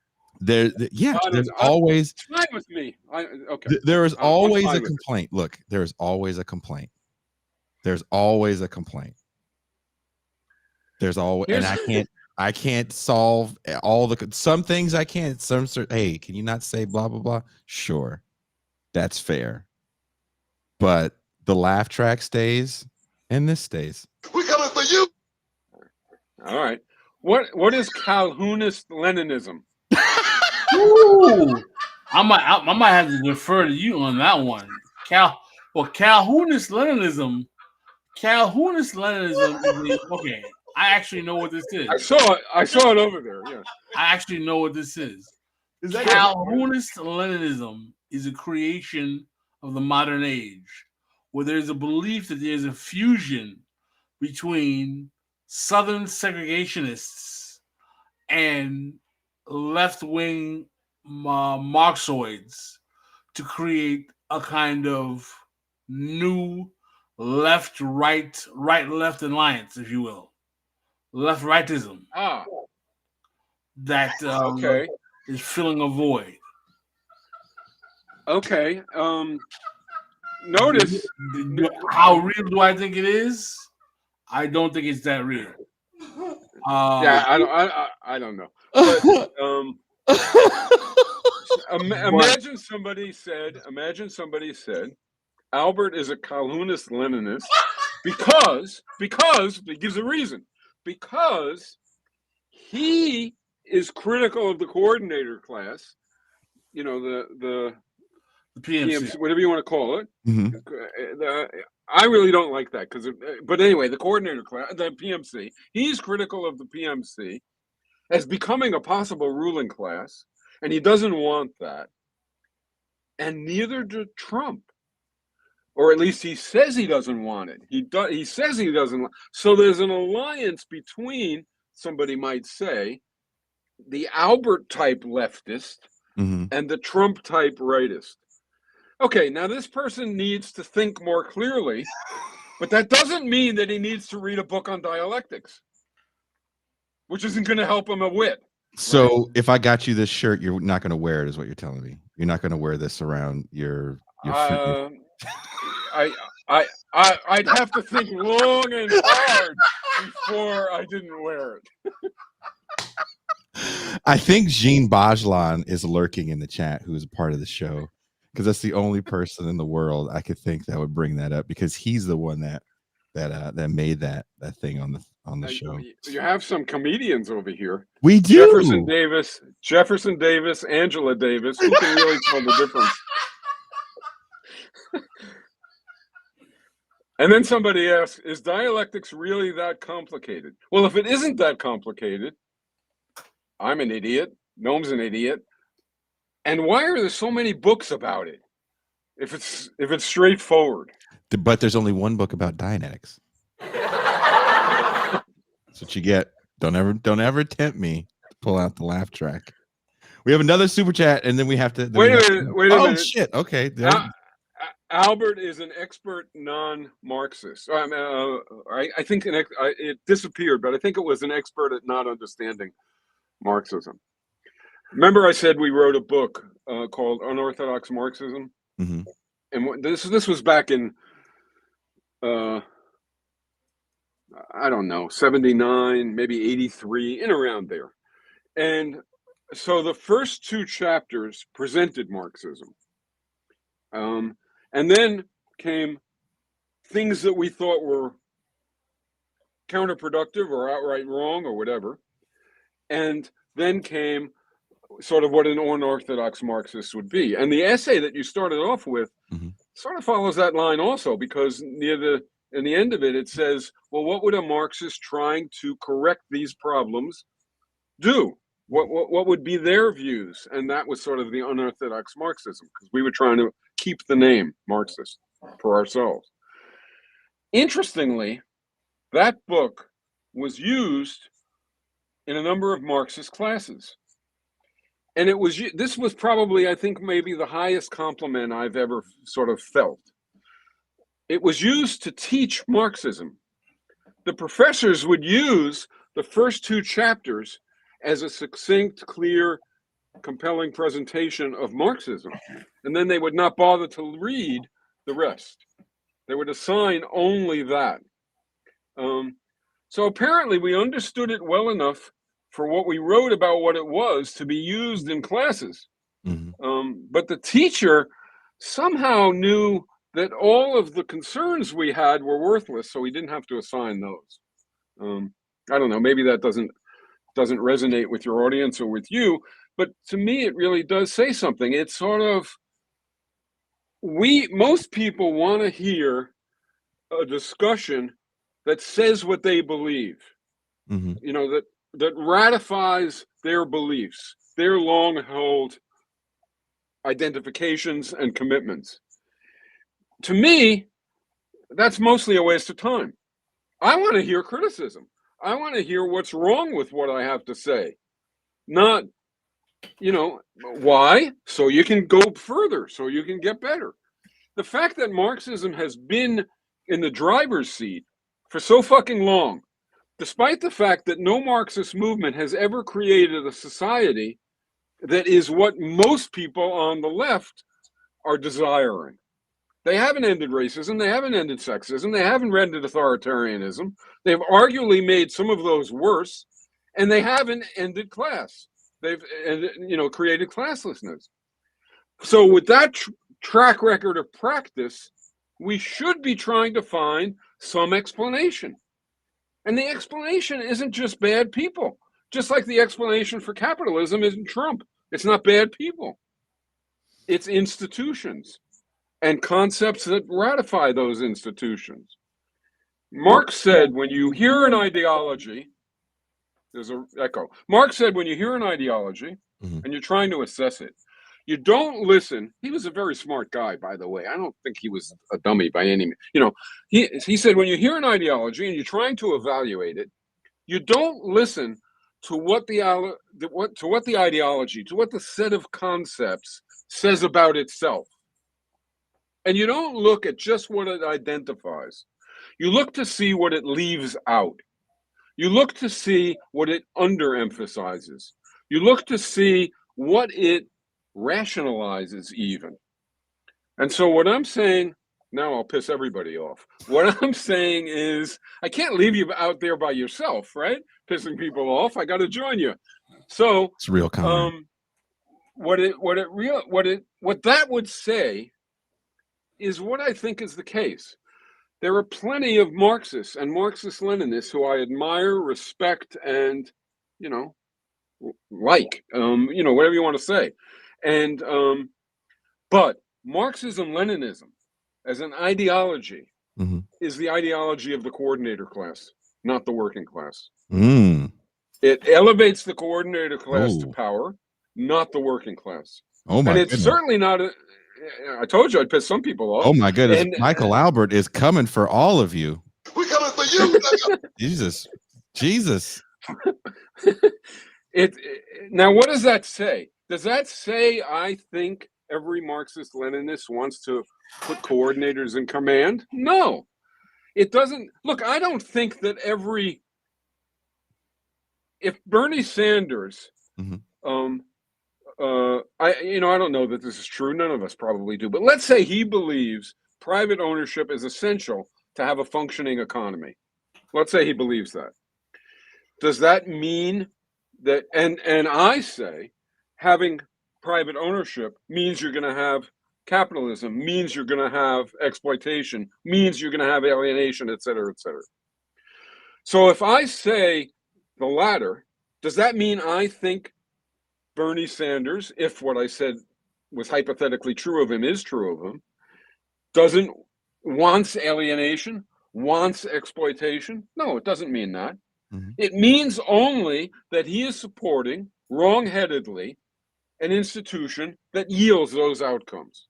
Yeah, there's It's always fine with me. Okay. there is I'm always fine a with it. complaint. Look, there's always a complaint. There's always a complaint. There's always, and I can't solve all some things I can't. Hey, can you not say blah blah blah? Sure, that's fair. But the laugh track stays, and this stays. We coming for you. All right. What is Calhounist Leninism? Ooh, I might have to defer to you on that one. Calhounist Leninism. Calhounist Leninism. Okay, I actually know what this is. I saw it over there. Yeah. I actually know what this is. Is that Calhounist Leninism is a creation of the modern age, where there's a belief that there's a fusion between Southern segregationists and left-wing Marxoids to create a kind of new left-right, right-left alliance, if you will, left-rightism that Okay. is filling a void. Okay. Notice How real do I think it is? I don't think it's that real. yeah, I don't know. But imagine somebody said Albert is a Calhounist Leninist because he gives a reason. Because he is critical of the coordinator class, the PMC, whatever you want to call it. Mm-hmm. I really don't like that but anyway, the coordinator class, the PMC, he's critical of the PMC as becoming a possible ruling class, and he doesn't want that. And neither did Trump, or at least he says he doesn't want it. He says he doesn't. So there's an alliance between, somebody might say, the Albert type leftist and the Trump type rightist. Okay, now this person needs to think more clearly, but that doesn't mean that he needs to read a book on dialectics, which isn't going to help him a whit. So right? If I got you this shirt, you're not going to wear it, is what you're telling me. You're not going to wear this around your I'd have to think long and hard before I didn't wear it. I think Jean Bajlan is lurking in the chat, who is a part of the show, because that's the only person in the world I could think that would bring that up, because he's the one that made that thing on the show. You have some comedians over here. We do. Jefferson Davis, Angela Davis. Who can really tell the difference? And then somebody asks, is dialectics really that complicated? Well, if it isn't that complicated, I'm an idiot. Noam's an idiot. And why are there so many books about it? If it's straightforward. But there's only one book about Dianetics. That's what you get. Don't ever tempt me to pull out the laugh track. We have another super chat, and then we have to wait a minute. Oh shit. Okay. Albert is an expert non-Marxist. I think it disappeared, but I think it was an expert at not understanding Marxism. Remember, I said we wrote a book called Unorthodox Marxism, and this was back in I don't know, 79, maybe 83, in around there. And so the first two chapters presented Marxism. And then came things that we thought were counterproductive or outright wrong or whatever. And then came sort of what an unorthodox Marxist would be. And the essay that you started off with sort of follows that line also, because in the end of it, it says, well, what would a Marxist trying to correct these problems do? What would be their views? And that was sort of the unorthodox Marxism, because we were trying to keep the name Marxist for ourselves. Interestingly, that book was used in a number of Marxist classes. And this was probably, I think, maybe the highest compliment I've ever sort of felt. It was used to teach Marxism. The professors would use the first 2 chapters as a succinct, clear, compelling presentation of Marxism. And then they would not bother to read the rest. They would assign only that. So apparently we understood it well enough for what we wrote about what it was to be used in classes. But the teacher somehow knew that all of the concerns we had were worthless, so we didn't have to assign those. I don't know, maybe that doesn't resonate with your audience or with you, but to me it really does say something. It's sort of, most people want to hear a discussion that says what they believe, you know, that ratifies their beliefs, their long-held identifications and commitments. To me, that's mostly a waste of time. I want to hear criticism. I want to hear what's wrong with what I have to say. Not, you know, why? So you can go further, so you can get better. The fact that Marxism has been in the driver's seat for so fucking long, despite the fact that no Marxist movement has ever created a society that is what most people on the left are desiring. They haven't ended racism, they haven't ended sexism, they haven't ended authoritarianism. They've arguably made some of those worse, and they haven't ended class. They've, you know, created classlessness. So with that track record of practice, we should be trying to find some explanation. And the explanation isn't just bad people. Just like the explanation for capitalism isn't Trump. It's not bad people. It's institutions and concepts that ratify those institutions. Marx said, when you hear an ideology, there's an echo. Marx said, when you hear an ideology and you're trying to assess it, you don't listen. He was a very smart guy, by the way. I don't think he was a dummy by any means. You know, he said, when you hear an ideology and you're trying to evaluate it, you don't listen to what the ideology, to what the set of concepts says about itself. And you don't look at just what it identifies. You look to see what it leaves out. You look to see what it underemphasizes. You look to see what it rationalizes even. And so what I'm saying, now I'll piss everybody off. What I'm saying is, I can't leave you out there by yourself, right? Pissing people off. I got to join you. So it's real common. What that would say is what I think is the case. There are plenty of Marxists and Marxist-Leninists who I admire, respect, and, you know, like, you know, whatever you want to say. And, but Marxism-Leninism as an ideology is the ideology of the coordinator class, not the working class. It elevates the coordinator class to power, not the working class. Oh my And it's goodness. certainly not I told you I'd piss some people off. Oh my goodness. And, Michael Albert is coming for all of you. We're coming for you. Jesus. Now, what does that say? Does that say I think every Marxist-Leninist wants to put coordinators in command? No, it doesn't. Look, I don't think that if Bernie Sanders, I don't know that this is true. None of us probably do. But let's say he believes private ownership is essential to have a functioning economy. Let's say he believes that. Does that mean that, and I say, having private ownership means you're going to have capitalism means you're going to have exploitation, means you're going to have alienation, et cetera, et cetera. So if I say the latter, does that mean I think Bernie Sanders, if what I said was hypothetically true of him is true of him, wants alienation, wants exploitation? No, it doesn't mean that. Mhm. It means only that he is supporting, wrong-headedly, an institution that yields those outcomes.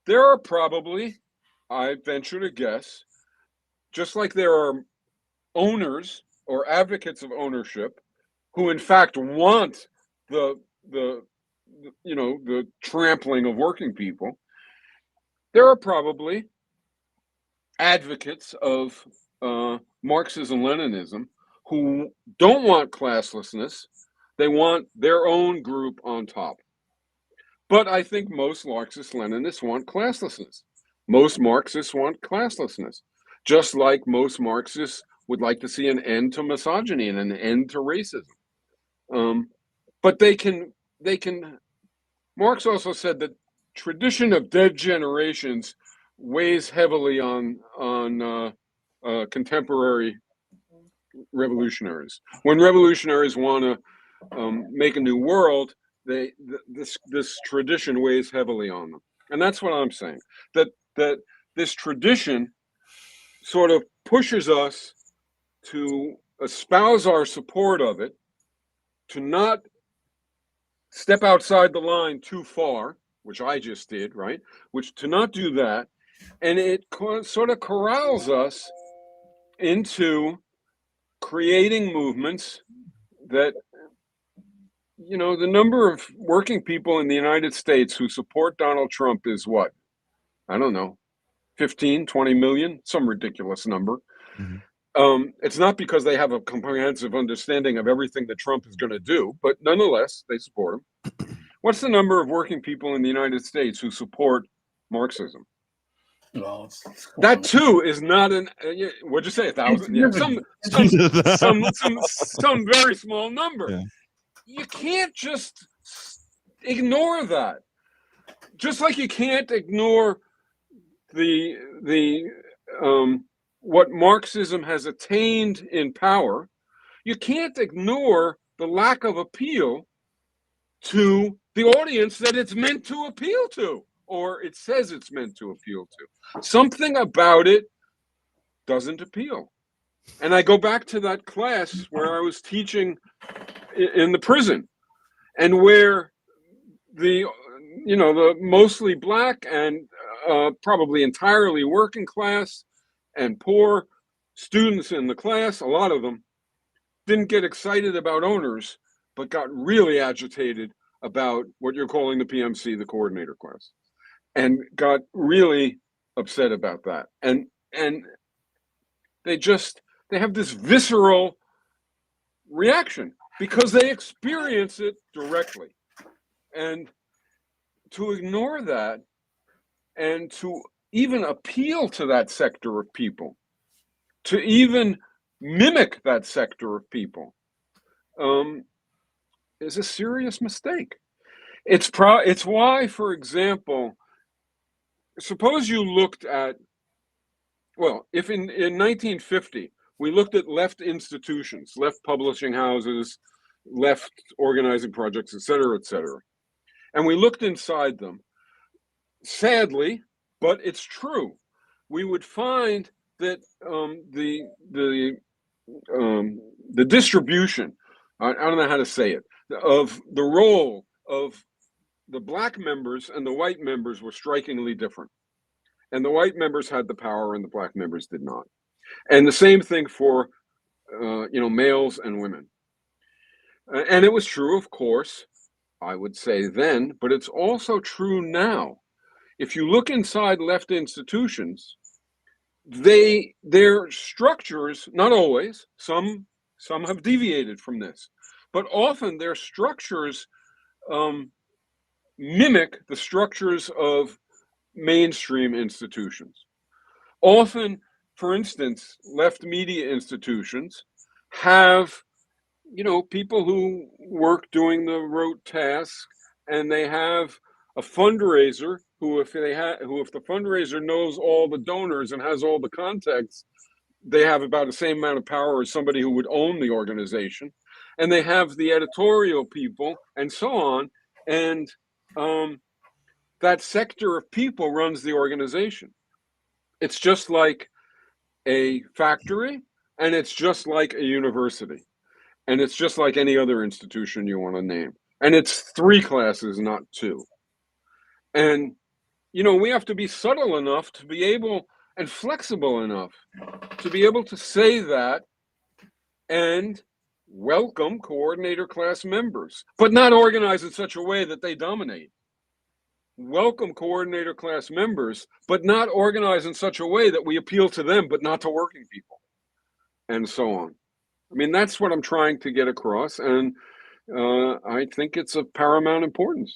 There are probably, I venture to guess, just like there are owners or advocates of ownership who in fact want the trampling of working people, there are probably advocates of Marxism, Leninism who don't want classlessness. They want their own group on top. But I think most Marxist Leninists want classlessness. Most Marxists want classlessness, just like most Marxists would like to see an end to misogyny and an end to racism. But they can. Marx also said that tradition of dead generations weighs heavily on contemporary revolutionaries. When revolutionaries want to make a new world, this tradition weighs heavily on them, and that's what I'm saying. That this tradition sort of pushes us to espouse our support of it, to not step outside the line too far, which I just did, right? Which to not do that, and it sort of corrals us into creating movements that, you know, the number of working people in the United States who support Donald Trump is what? I don't know, 15, 20 million, some ridiculous number. Mhm. It's not because they have a comprehensive understanding of everything that Trump is going to do, but nonetheless, they support him. What's the number of working people in the United States who support Marxism? Well, That too is not an. What'd you say? 1,000? Yeah, some very small number. Yeah. You can't just ignore that. Just like you can't ignore the what Marxism has attained in power, you can't ignore the lack of appeal to the audience that it's meant to appeal to, or it says it's meant to appeal to. Something about it doesn't appeal. And I go back to that class where I was teaching in the prison, and where the mostly black and probably entirely working class and poor students in the class, a lot of them, didn't get excited about owners, but got really agitated about what you're calling the PMC, the coordinator class, and got really upset about that. And they have this visceral reaction because they experience it directly. And to ignore that and to even appeal to that sector of people, to even mimic that sector of people, is a serious mistake. It's why, for example, suppose you looked at, well, if in 1950 we looked at left institutions, left publishing houses, left organizing projects, et cetera, and we looked inside them, sadly, but it's true, we would find that the distribution, I don't know how to say it, of the role of the black members and the white members were strikingly different. And the white members had the power and the black members did not. And the same thing for males and women. And it was true, of course, I would say then, but it's also true now. If you look inside left institutions, their structures, not always, some have deviated from this, but often their structures mimic the structures of mainstream institutions. Often, for instance, left media institutions have, people who work doing the rote tasks, and they have a fundraiser who, if the fundraiser knows all the donors and has all the contacts, they have about the same amount of power as somebody who would own the organization. And they have the editorial people and so on. And that sector of people runs the organization. It's just like a factory, and it's just like a university, and it's just like any other institution you want to name. And it's 3 classes, not 2. And, we have to be subtle enough to be able, and flexible enough to be able to say that and welcome coordinator class members, but not organize in such a way that they dominate. Welcome coordinator class members, but not organize in such a way that we appeal to them, but not to working people, and so on. I mean, that's what I'm trying to get across, and I think it's of paramount importance.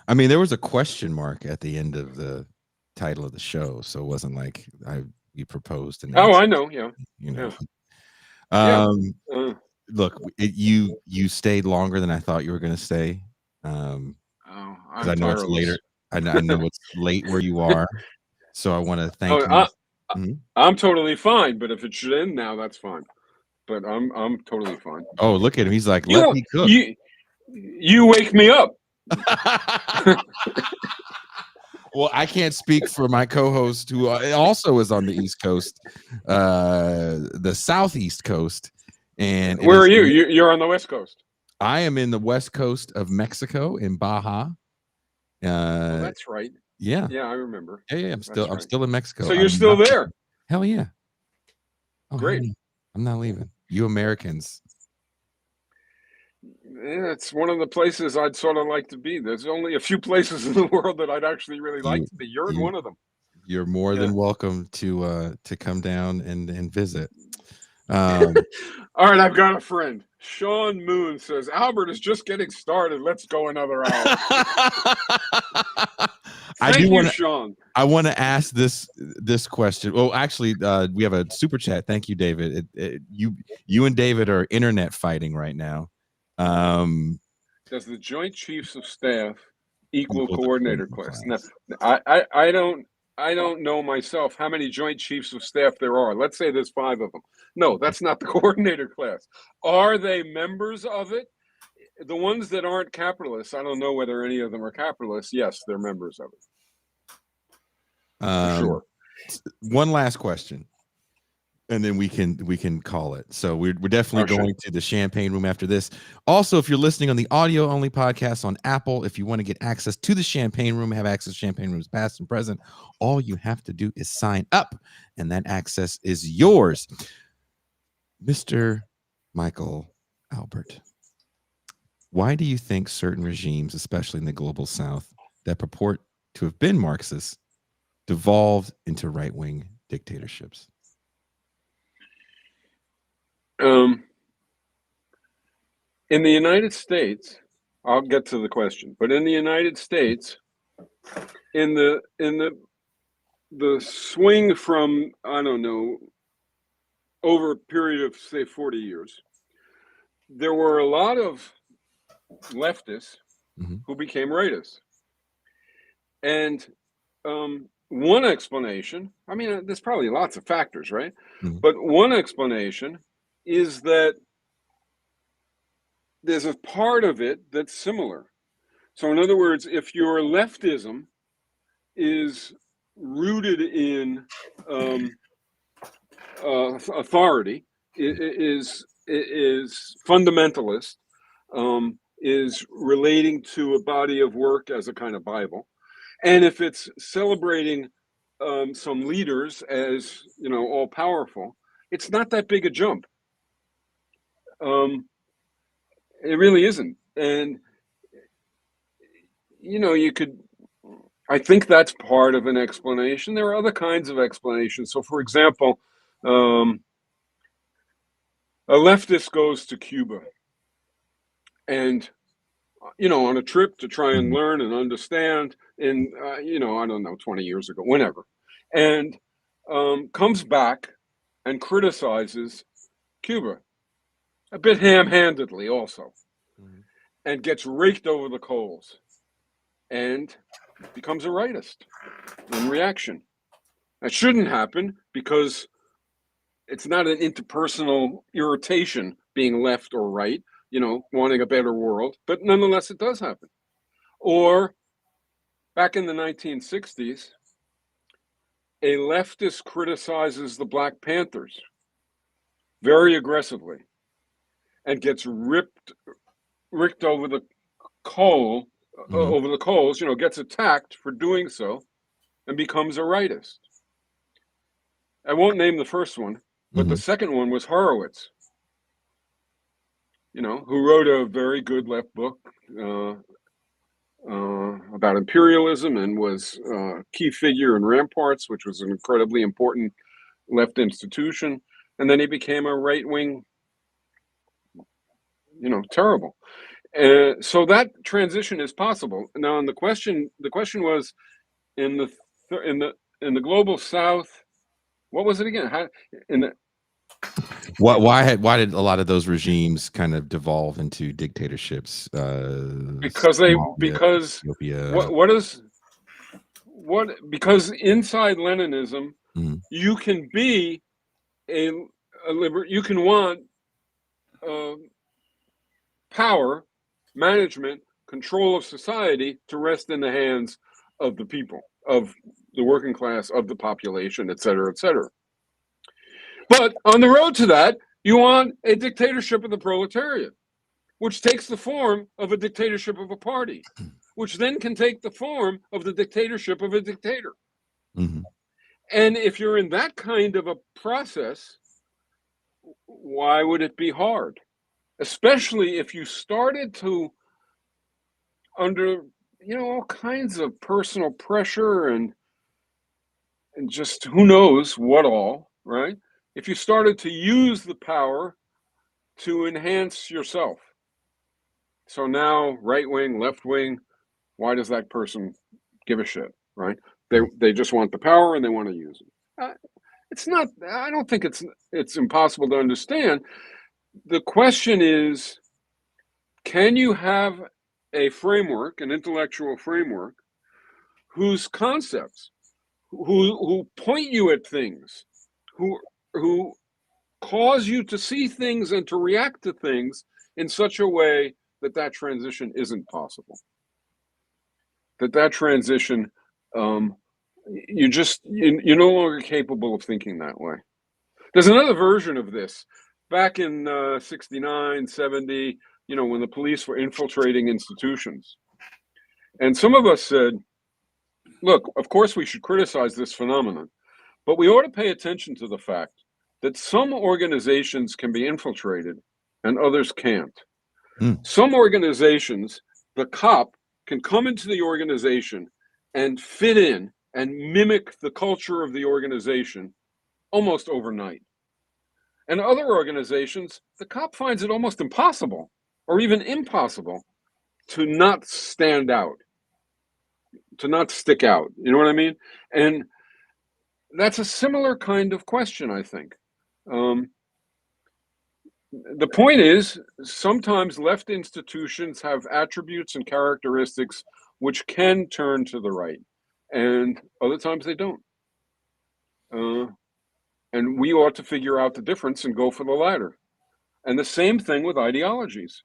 I mean, there was a question mark at the end of the title of the show, so it wasn't like you proposed an answer. Oh, I know, yeah. Look, you stayed longer than I thought you were going to stay. Because I know it's later. I know it's late where you are, so I want to thank you. I'm totally fine, but if it should end now, that's fine. But I'm totally fine. Oh, look at him! He's like, let me cook. You wake me up. Well, I can't speak for my co-host, who also is on the East Coast, the Southeast Coast. And where are you? You're on the West Coast. I am in the West Coast of Mexico, in Baja. That's right. Yeah. Yeah, I remember. Yeah. I'm still in Mexico. So you're still there? Hell yeah. Oh, great. Honey, I'm not leaving. You Americans. Yeah, it's one of the places I'd sort of like to be. There's only a few places in the world that I'd actually really like to be. You're in one of them. You're more than welcome to come down and visit. All right, I've got a friend. Sean Moon says, Albert is just getting started. Let's go another hour. Thank you, Sean. I want to ask this question. Well, actually, we have a super chat. Thank you, David. You and David are internet fighting right now. Does the Joint Chiefs of Staff equal coordinator class? Now, I don't know myself how many Joint Chiefs of Staff there are. Let's say there's 5 of them. No, that's not the coordinator class. Are they members of it? The ones that aren't capitalists, I don't know whether any of them are capitalists. Yes, they're members of it. For sure. One last question, and then we can call it. So we're definitely going to the champagne room after this. Also, if you're listening on the audio only podcast on Apple, if you want to get access to the champagne room, have access to champagne rooms past and present, all you have to do is sign up, and that access is yours. Mr. Michael Albert, why do you think certain regimes, especially in the global South, that purport to have been Marxist, devolved into right-wing dictatorships? In the United States, I'll get to the question, but in the United States, in the swing from, I don't know, over a period of, say, 40 years, there were a lot of leftists who became rightists. And one explanation, I mean, there's probably lots of factors, right? But one explanation is that there's a part of it that's similar. So in other words, if your leftism is rooted in authority, is fundamentalist, is relating to a body of work as a kind of Bible, and if it's celebrating some leaders as, all powerful, it's not that big a jump. It really isn't. And, I think that's part of an explanation. There are other kinds of explanations. So, for example, a leftist goes to Cuba and, on a trip to try and learn and understand in, I don't know, 20 years ago, whenever, and comes back and criticizes Cuba a bit ham-handedly also, and gets raked over the coals. and becomes a rightist in reaction. That shouldn't happen because it's not an interpersonal irritation being left or right, wanting a better world, but nonetheless it does happen. Or back in the 1960s, a leftist criticizes the Black Panthers very aggressively and gets ripped over the coals, gets attacked for doing so and becomes a rightist. I won't name the first one, but the second one was Horowitz, who wrote a very good left book about imperialism and was a key figure in Ramparts, which was an incredibly important left institution. And then he became a right-wing, terrible. So that transition is possible. Now, and the question was in the global South. What was it again? Why did a lot of those regimes kind of devolve into dictatorships? Because inside Leninism, you can be you can want power, management, control of society to rest in the hands of the people, of the working class, of the population, et cetera, et cetera. But on the road to that, you want a dictatorship of the proletariat, which takes the form of a dictatorship of a party, which then can take the form of the dictatorship of a dictator. Mm-hmm. And if you're in that kind of a process, why would it be hard? Especially if you started to, under all kinds of personal pressure and just who knows what all, right? If you started to use the power to enhance yourself. So now right wing, left wing, why does that person give a shit, right? They just want the power and they want to use it. It's not, I don't think it's impossible to understand. The question is, can you have a framework, an intellectual framework, whose concepts, who point you at things, who cause you to see things and to react to things in such a way that transition isn't possible? That transition, you're no longer capable of thinking that way. There's another version of this. Back in 69, 70, when the police were infiltrating institutions. And some of us said, look, of course we should criticize this phenomenon, but we ought to pay attention to the fact that some organizations can be infiltrated and others can't. Some organizations, the cop can come into the organization and fit in and mimic the culture of the organization almost overnight. And other organizations, the cop finds it almost impossible or even impossible to not stand out, to not stick out. You know what I mean? And that's a similar kind of question, I think. The point is, sometimes left institutions have attributes and characteristics which can turn to the right, and other times they don't. And we ought to figure out the difference and go for the latter. And the same thing with ideologies.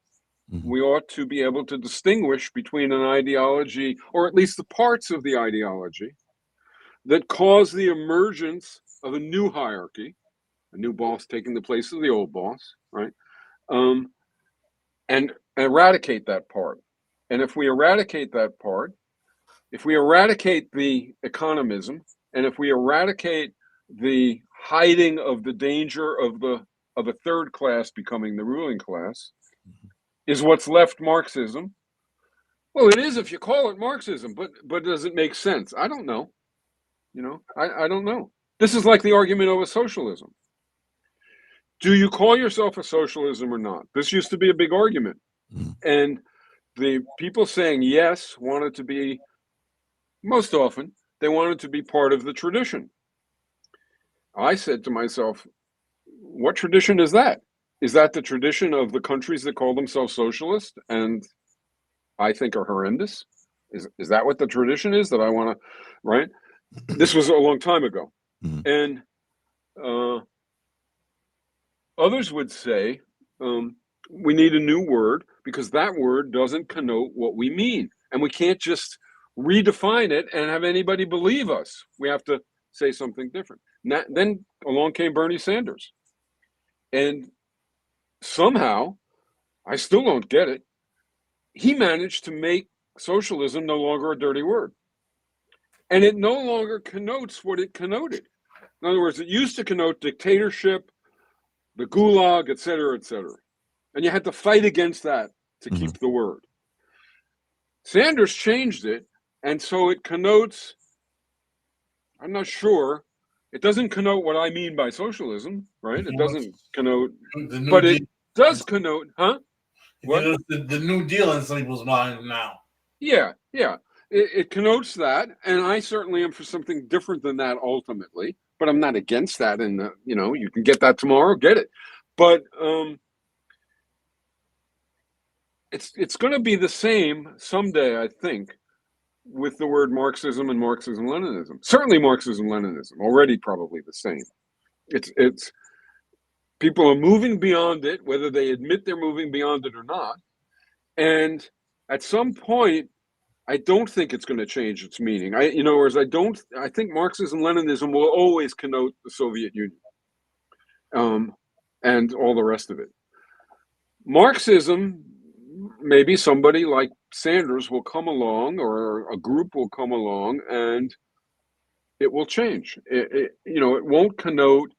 We ought to be able to distinguish between an ideology, or at least the parts of the ideology, that cause the emergence of a new hierarchy, a new boss taking the place of the old boss, right? And eradicate that part. And if we eradicate that part, if we eradicate the economism, and if we eradicate the hiding of the danger of a third class becoming the ruling class, is what's left Marxism? Well, it is if you call it Marxism, but does it make sense? I don't know. I don't know. This is like the argument over socialism. Do you call yourself a socialism or not? This used to be a big argument. And the people saying yes wanted to be, most often, they wanted to be part of the tradition. I said to myself, what tradition is that? Is that the tradition of the countries that call themselves socialist and I think are horrendous? Is that what the tradition is that I want to, right? This was a long time ago. Mhm. And others would say we need a new word because that word doesn't connote what we mean. And we can't just redefine it and have anybody believe us. We have to say something different. Then along came Bernie Sanders. And somehow, I still don't get it, he managed to make socialism no longer a dirty word. And it no longer connotes what it connoted. In other words, it used to connote dictatorship, the gulag, et cetera, et cetera. And you had to fight against that to keep the word. Sanders changed it, and so it connotes, I'm not sure, it doesn't connote what I mean by socialism, right? It doesn't connote, but it does connote, huh? What? The New Deal in some people's minds now. Yeah. It connotes that, and I certainly am for something different than that ultimately, but I'm not against that. And, you can get that tomorrow, get it. But it's going to be the same someday, I think, with the word Marxism and Marxism-Leninism. Certainly Marxism-Leninism, already probably the same. It's people are moving beyond it, whether they admit they're moving beyond it or not. And at some point, I don't think it's going to change its meaning. I think Marxism-Leninism will always connote the Soviet Union, and all the rest of it. Marxism, maybe somebody like Sanders will come along, or a group will come along, and it will change. It won't connote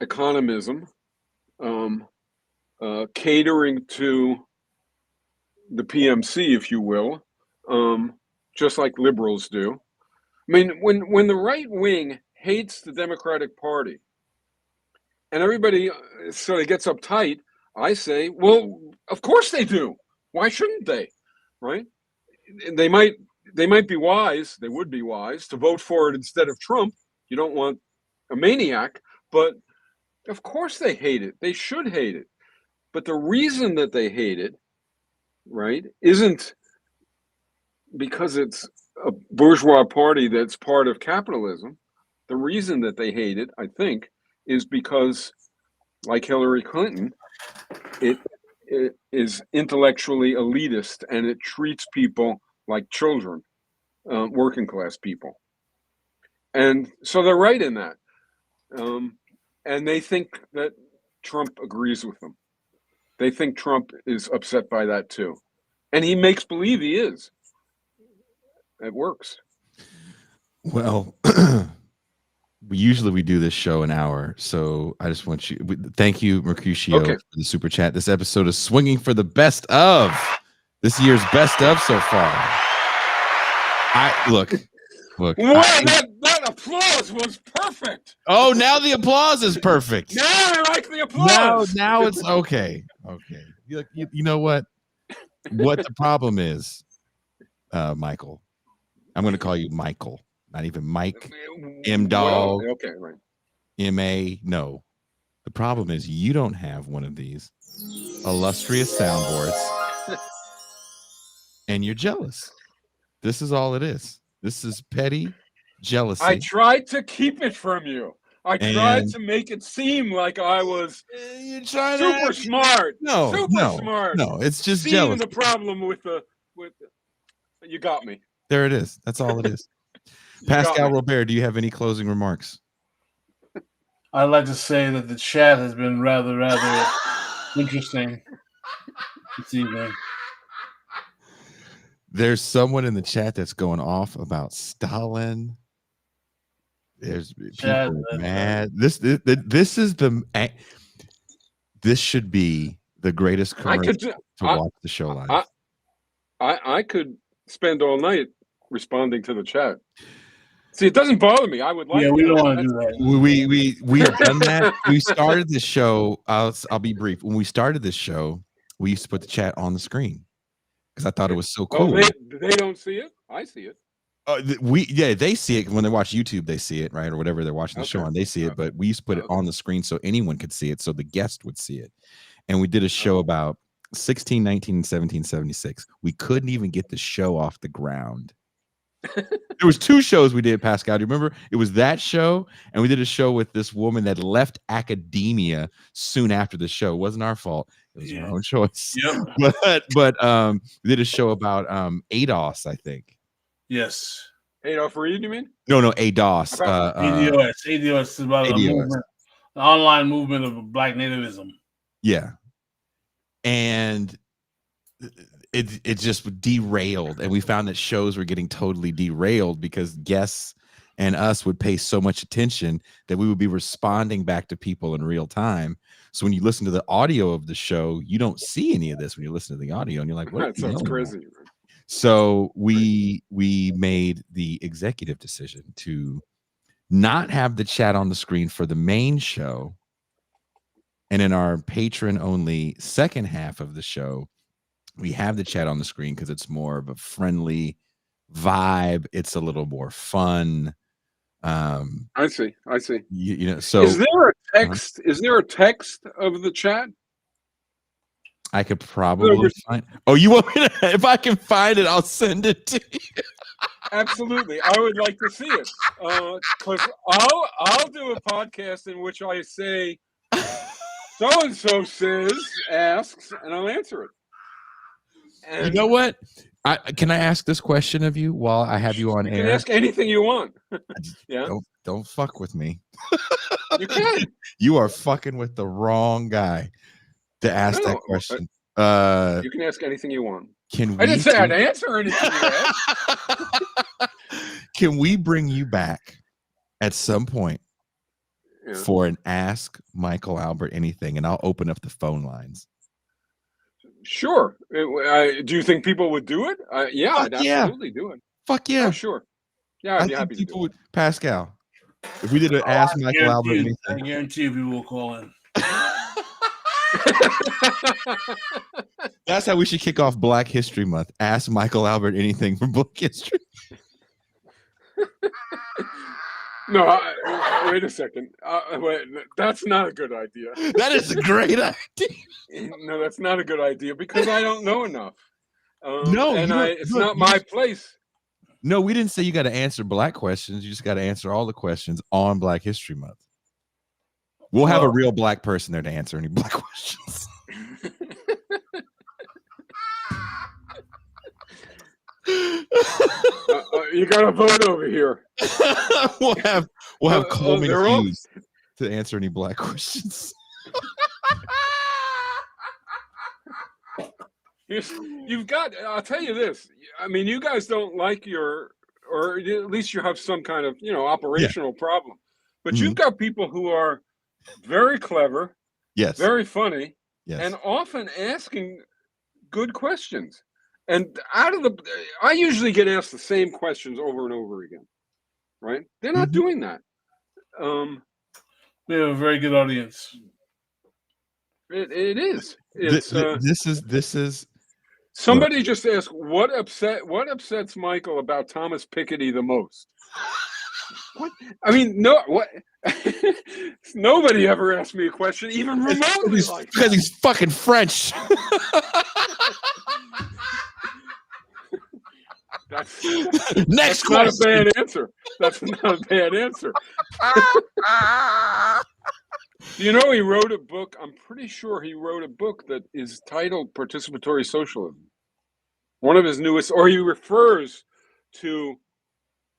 economism, catering to the PMC, if you will, just like liberals do. I mean, when the right wing hates the Democratic Party and everybody sort of gets uptight, I say, well, of course they do. Why shouldn't they? Right? They might be wise. They would be wise to vote for it instead of Trump. You don't want a maniac, but of course they hate it. They should hate it. But the reason that they hate it, right, isn't because it's a bourgeois party that's part of capitalism. The reason that they hate it, I think, is because, like Hillary Clinton, it is intellectually elitist and it treats people like children, working class people. And so they're right in that. And they think that Trump agrees with them. They think Trump is upset by that too. And he makes believe he is. It works. Well, we do this show an hour, so I just want you. Thank you, Mercutio, for the super chat. This episode is swinging for the best of this year's best of so far. Look. Wow, that applause was perfect. Oh, now the applause is perfect. Now I like the applause. Now it's okay. Okay, you know what? What the problem is, Michael? I'm going to call you Michael, not even Mike. M-Dog. Well, okay, right. M-A. No. The problem is you don't have one of these illustrious soundboards, and you're jealous. This is all it is. This is petty jealousy. I tried to keep it from you. I tried to make it seem like I was super smart. Smart. No, it's just seeing jealousy. The problem with you got me. There it is. That's all it is. Pascal Robert, do you have any closing remarks? I'd like to say that the chat has been rather interesting this evening. There's someone in the chat that's going off about Stalin. There's people mad. This should be the greatest commercial to watch the show live. I could spend all night responding to the chat. See, it doesn't bother me. I would like. Yeah, we don't want to do that. We've done that. We started this show. I'll be brief. When we started this show, we used to put the chat on the screen because I thought it was so cool. Oh, they don't see it. I see it. They see it when they watch YouTube. They see it, right, or whatever they're watching the show on. They see it, but we used to put it on the screen so anyone could see it, so the guest would see it. And we did a show about 16, 19, and 1776. We couldn't even get the show off the ground. There was 2 shows we did, Pascal. Do you remember? It was that show, and we did a show with this woman that left academia soon after the show. It wasn't our fault. It was her own choice. Yep. But we did a show about ADOS, I think. Yes. Adolf Reed, you mean? No, ADOS. ADOS. ADOS is about a movement, an online movement of Black nativism. Yeah. And it just derailed, and we found that shows were getting totally derailed because guests and us would pay so much attention that we would be responding back to people in real time. So when you listen to the audio of the show, you don't see any of this when you listen to the audio, and you're like, what? That sounds crazy. So we made the executive decision to not have the chat on the screen for the main show, and in our patron only second half of the show, we have the chat on the screen because it's more of a friendly vibe. It's a little more fun. I see. You know, so is there a text? Is there a text of the chat? I could probably find. Oh, you want me to? If I can find it, I'll send it to you. Absolutely, I would like to see it because I'll do a podcast in which I say so and so asks, and I'll answer it. And you know what? Can I ask this question of you while I have you on air? You can ask anything you want. Yeah. Don't fuck with me. You can. You are fucking with the wrong guy to ask that question. You can ask anything you want. I didn't say I'd answer anything you asked. Can we bring you back at some point for an Ask Michael Albert Anything, and I'll open up the phone lines? Sure. Do you think people would do it? Yeah, I'd absolutely do it. Fuck yeah. Oh, sure. Yeah, I'd be happy to do it. Pascal, if we did an Ask Michael Albert Anything. I guarantee you people will call in. That's how we should kick off Black History Month. Ask Michael Albert anything from Black history. No, wait a second. Wait, that's not a good idea. That is a great idea. No, that's not a good idea because I don't know enough. It's not my place. No, we didn't say you got to answer Black questions. You just got to answer all the questions on Black History Month. We'll have a real Black person there to answer any Black questions. You got a vote over here. We'll have Coleman Hughes to answer any Black questions. You've got. I'll tell you this. I mean, you guys don't like or at least you have some kind of operational problem. But you've got people who are very clever, very funny, and often asking good questions. And I usually get asked the same questions over and over again. Right? They're not doing that. We have a very good audience. It is. This is. Somebody just asked what upsets Michael about Thomas Piketty the most. What? I mean, no. What? Nobody ever asked me a question, even remotely like because he's fucking French. Next question. Not a bad answer. That's not a bad answer. You know, he wrote a book. I'm pretty sure he wrote a book that is titled Participatory Socialism. One of his newest, or he refers to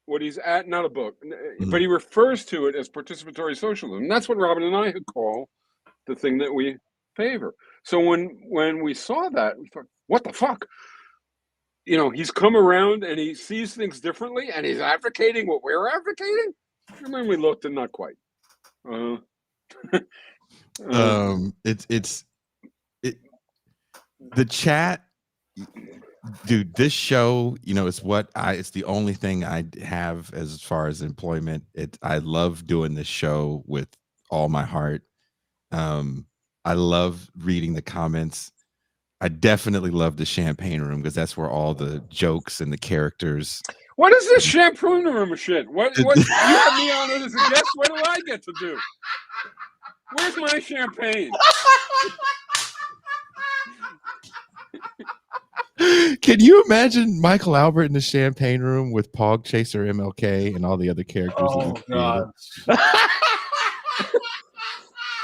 what he's at, not a book, but he refers to it as participatory socialism. And that's what Robin and I call the thing that we favor. So when we saw that, we thought, what the fuck? You know, he's come around and he sees things differently and he's advocating what we're advocating. And then we looked and not quite. The chat, dude, this show, you know, it's the only thing I have as far as employment. I love doing this show with all my heart. I love reading the comments. I definitely love the champagne room because that's where all the jokes and the characters. What is this champagne room shit? What you have me on it as a guest? What do I get to do? Where's my champagne? Can you imagine Michael Albert in the champagne room with Pog Chaser MLK and all the other characters that Oh you created? God.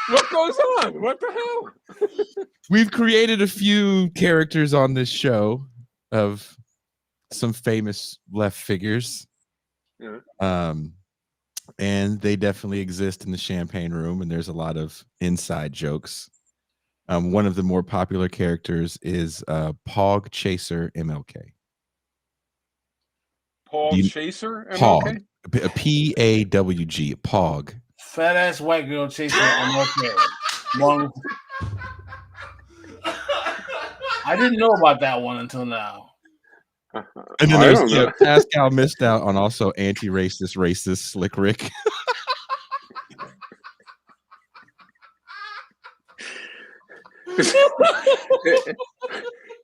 What goes on? What the hell? We've created a few characters on this show of some famous left figures. Yeah. And they definitely exist in the champagne room, and there's a lot of inside jokes. One of the more popular characters is Pog Chaser MLK. Paul Chaser, Pog. MLK? P-A-W-G. Pog. Fat ass white girl chasing MLK. Long. I didn't know about that one until now. And then there's Pascal missed out on also racist Slick Rick.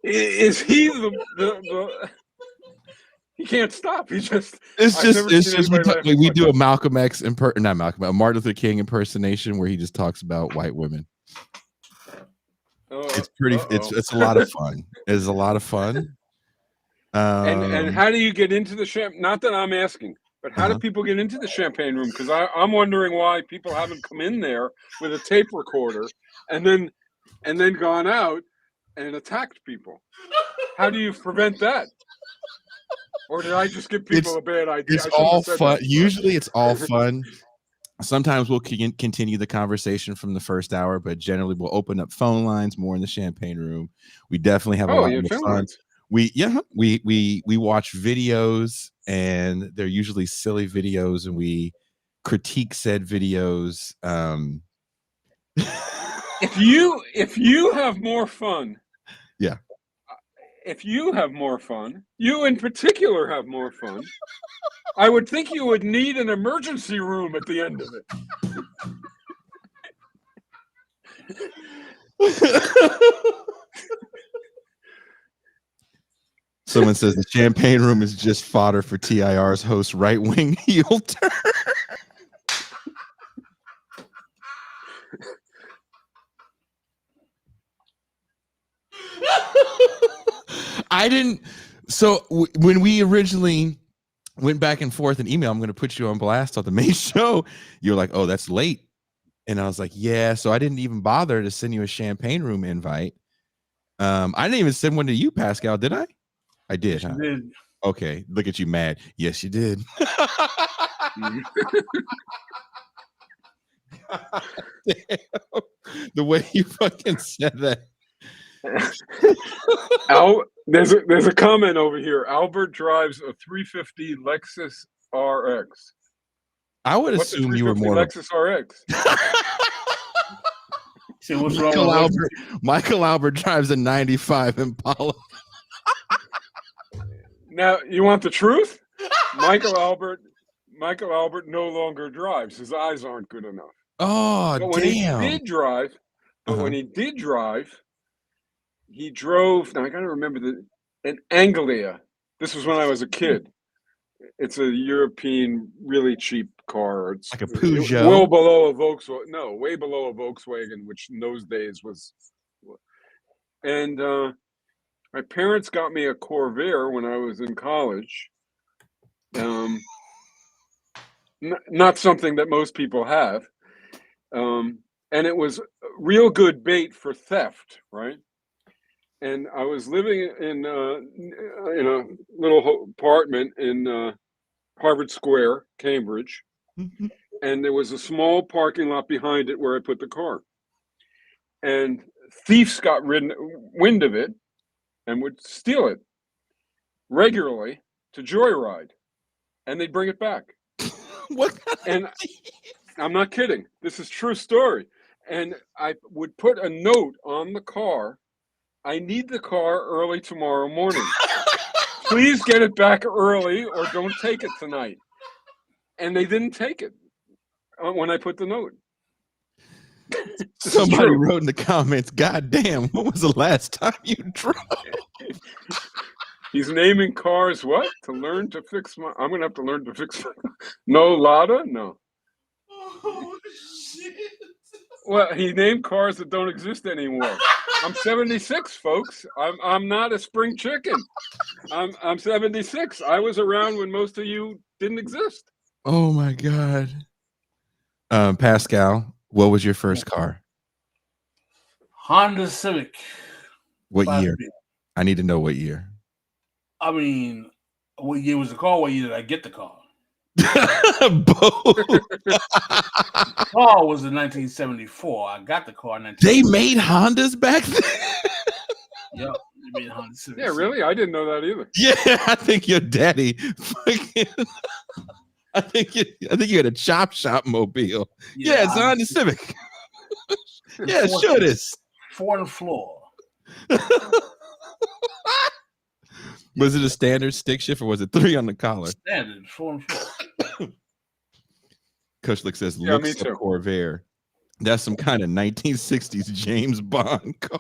Is he the he can't stop. He just we do a Malcolm X not Malcolm, a Martin Luther King impersonation where he just talks about white women. It's pretty it's a lot of fun. It's a lot of fun. And how do you get into the champagne? Not that I'm asking, but how do people get into the champagne room? Because I'm wondering why people haven't come in there with a tape recorder and then gone out and attacked people. How do you prevent that? Or did I just give people a bad idea? It's all fun. Usually it's all fun. Sometimes we'll continue the conversation from the first hour, but generally we'll open up phone lines more in the champagne room. We definitely have a lot of fun. We watch videos, and they're usually silly videos, and we critique said videos. If you have more fun, yeah. If you have more fun, you in particular have more fun. I would think you would need an emergency room at the end of it. Someone says the champagne room is just fodder for TIR's host right-wing heel turn. I didn't. So when we originally went back and forth in email, I'm going to put you on blast on the main show. You're like, oh, that's late. And I was like, yeah. So I didn't even bother to send you a champagne room invite. I didn't even send one to you, Pascal. Did I? I did. Yes, you did. Okay. Look at you mad. Yes, you did. The way you fucking said that. There's a comment over here. Albert drives a 350 Lexus RX. I would assume you were more Lexus RX. So what's wrong Michael Albert drives a 95 Impala. Now you want the truth? Michael Albert no longer drives. His eyes aren't good enough. Oh, but when damn. he did drive, when he did drive, he drove. Now I gotta remember an Anglia. This was when I was a kid. It's a European, really cheap car. It's like a Peugeot. Well below a Volkswagen. No, way below a Volkswagen, which in those days was. And my parents got me a Corvair when I was in college. Not something that most people have. And it was real good bait for theft, right? And I was living in a little apartment in Harvard Square, Cambridge. Mm-hmm. And there was a small parking lot behind it where I put the car. And thieves got wind of it and would steal it regularly to joyride. And they'd bring it back. What? And I'm not kidding. This is true story. And I would put a note on the car. I need the car early tomorrow morning. Please get it back early or don't take it tonight. And they didn't take it when I put the note. Somebody wrote in the comments, God damn, when was the last time you drove? He's naming cars what? To learn to fix my... I'm going to have to learn to fix my... No Lada? No. Oh, shit. Well, he named cars that don't exist anymore. I'm 76, folks. I'm not a spring chicken. I'm 76. I was around when most of you didn't exist. Oh my God. Pascal, what was your first car? Honda Civic. What year? 5-speed. I need to know what year. I mean, what year was the car? What year did I get the car? Both. The car was in 1974. I got the car in 1974. They made Hondas back then. Yep, they made Honda Civic. Yeah, really? I didn't know that either. Yeah, I think your daddy. I think you had a chop shop mobile. Yeah, it's Honda Civic. Yeah, sure it is. 4 on the floor. Was it a standard stick shift or was it 3 on the collar? Standard 4 on the floor. Kushlik says, Yeah, looks me of too. Corvair. That's some kind of 1960s James Bond car.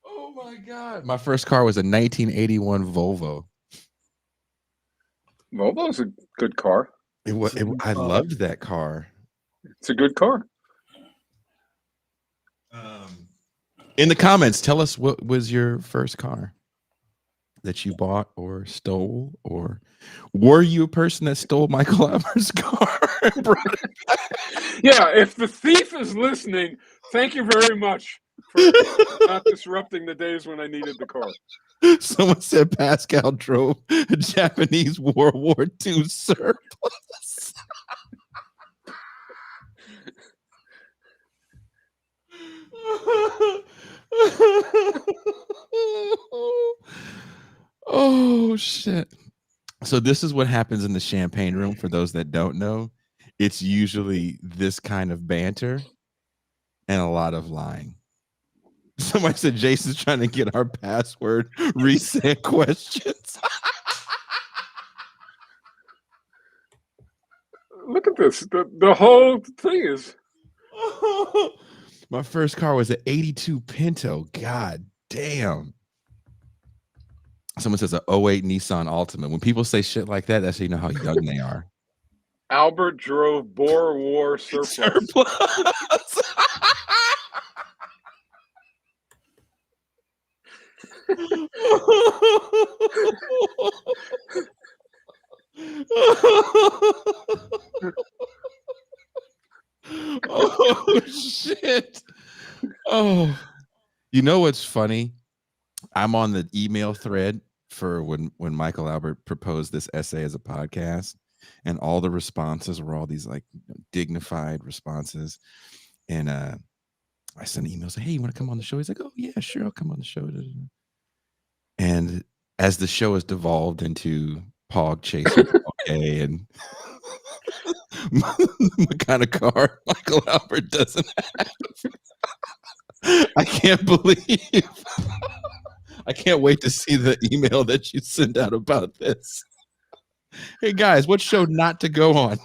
Oh my God. My first car was a 1981 Volvo. Volvo's a good car. I loved that car. It's a good car. In the comments, tell us what was your first car that you bought or stole, or were you a person that stole Michael Albert's car and brought it back? Yeah, if the thief is listening, thank you very much for not disrupting the days when I needed the car. Someone said Pascal drove a Japanese World War II surplus. Oh shit. So this is what happens in the champagne room. For those that don't know, it's usually this kind of banter and a lot of lying. Somebody said Jason's trying to get our password reset questions. Look at this. The whole thing is. My first car was an 82 Pinto. God damn. Someone says an 08 Nissan Altima. When people say shit like that, that's how you know how young they are. Albert drove Boer War surplus. Oh shit. Oh, you know what's funny? I'm on the email thread for when Michael Albert proposed this essay as a podcast, and all the responses were all these like dignified responses. And I sent emails like, hey, you want to come on the show? He's like, oh yeah, sure, I'll come on the show. And as the show has devolved into Pog chasing okay, and what kind of car Michael Albert doesn't have. I can't believe. I can't wait to see the email that you send out about this. Hey guys, what show not to go on?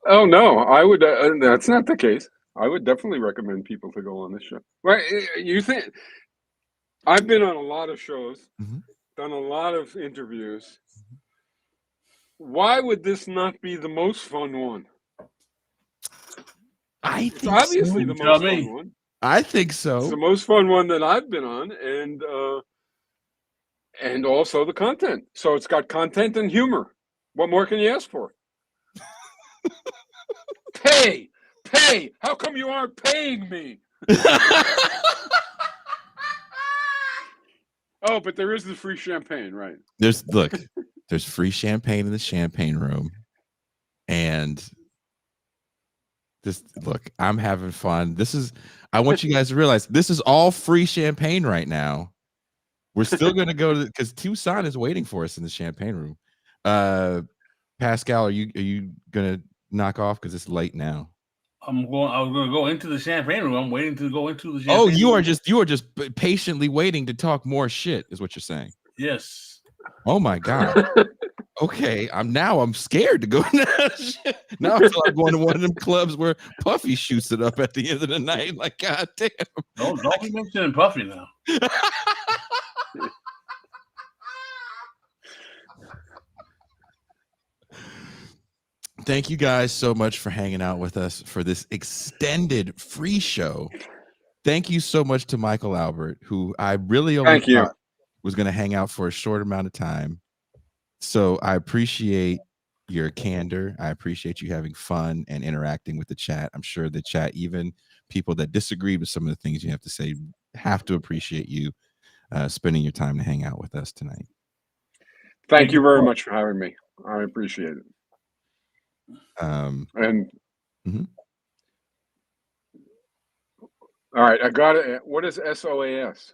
Oh no, I would. That's not the case. I would definitely recommend people to go on this show. Right? You think? I've been on a lot of shows, done a lot of interviews. Why would this not be the most fun one? I It's think obviously so. the most fun one. I think so. It's the most fun one that I've been on, and also the content. So it's got content and humor. What more can you ask for? Pay. How come you aren't paying me? Oh, but there is the free champagne, right? There's free champagne in the champagne room, and look, I'm having fun. I want you guys to realize this is all free champagne right now. We're still going to go because Tucson is waiting for us in the champagne room. Pascal, are you going to knock off because it's late now? I was going to go into the champagne room. I'm waiting to go into the champagne room. You are just patiently waiting to talk more shit, is what you're saying. Yes. Oh my God. Okay, I'm scared to go. Now I feel like going to one of them clubs where Puffy shoots it up at the end of the night. Like, God damn. Don't be mentioning Puffy now. thank you guys so much for hanging out with us for this extended free show. Thank you so much to Michael Albert, who I really only thought was going to hang out for a short amount of time. So I appreciate your candor. I appreciate you having fun and interacting with the chat. I'm sure the chat, even people that disagree with some of the things you have to say, have to appreciate you spending your time to hang out with us tonight. Thank you very much for having me. I appreciate it. Mhm. All right, I got it. What is SOAS?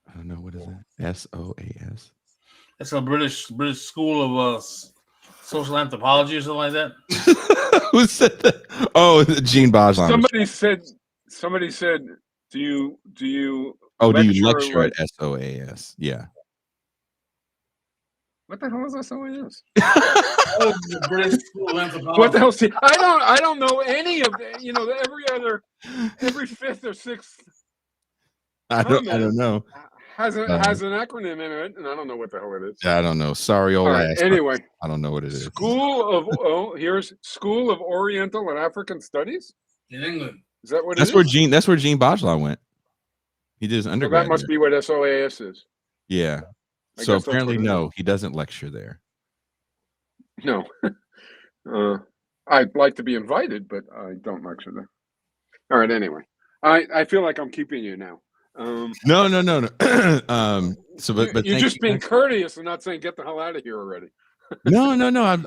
I don't know, what is that? SOAS. That's a British school of social anthropology or something like that. Who said that? Oh, Gene Bajlan. Somebody said, do you do lecture, you lecture like, at SOAS? Yeah. What the hell is SOAS? The British school of anthropology. What the hell? See, I don't know any of the, every fifth or sixth. I don't know. Has an acronym in it, and I don't know what the hell it is. I don't know. Sorry, old ass. Anyway, I don't know what it is. Here's School of Oriental and African Studies in England. Is that what? That's where Gene Bajlan went. He did his undergrad. Well, that must be what SOAS is. Yeah. So apparently, no, he doesn't lecture there. No. I'd like to be invited, but I don't lecture there. All right. Anyway, I feel like I'm keeping you now. No. So, but you're just being courteous and not saying get the hell out of here already. No.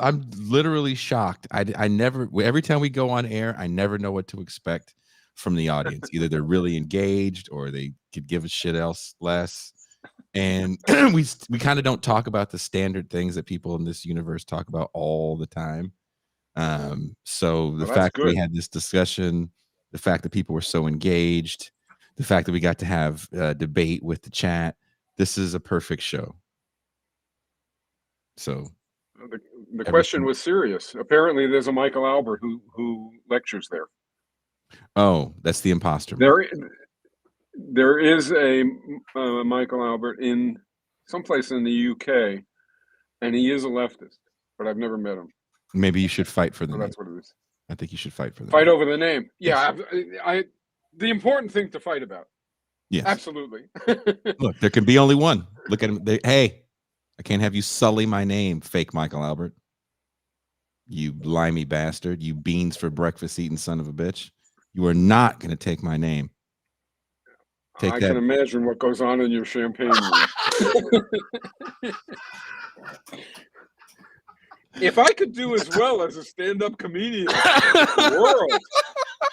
I'm literally shocked. I never. Every time we go on air, I never know what to expect from the audience. Either they're really engaged or they could give a shit else less. And we kind of don't talk about the standard things that people in this universe talk about all the time. So the fact that we had this discussion, the fact that people were so engaged, the fact that we got to have a debate with the chat, this is a perfect show. So the question was serious. Apparently there's a Michael Albert who lectures there. Oh, that's the imposter. There is a Michael Albert in someplace in the UK, and he is a leftist, but I've never met him. Maybe you should fight for the name. That's what it is. I think you should fight for the fight over the name. Yeah, the important thing to fight about. Yes, absolutely. Look, there can be only one. Look at him. Hey, I can't have you sully my name, fake Michael Albert. You limey bastard. You beans for breakfast eating son of a bitch. You are not going to take my name. I can imagine what goes on in your champagne room. If I could do as well as a stand-up comedian in the world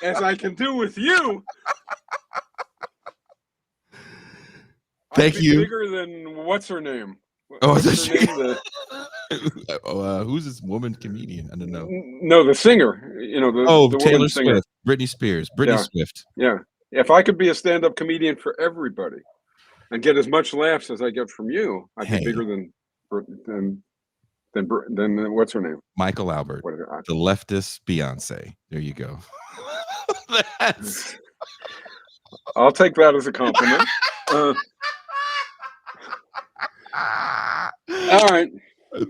as I can do with you, thank you. Bigger than what's her name? Who's this woman comedian? I don't know. No, the singer. You know, the Taylor singer. Swift, Britney Spears, Swift. Yeah. If I could be a stand-up comedian for everybody and get as much laughs as I get from you, I'd be bigger than what's her name? Michael Albert, the leftist Beyonce. There you go. I'll take that as a compliment. All right.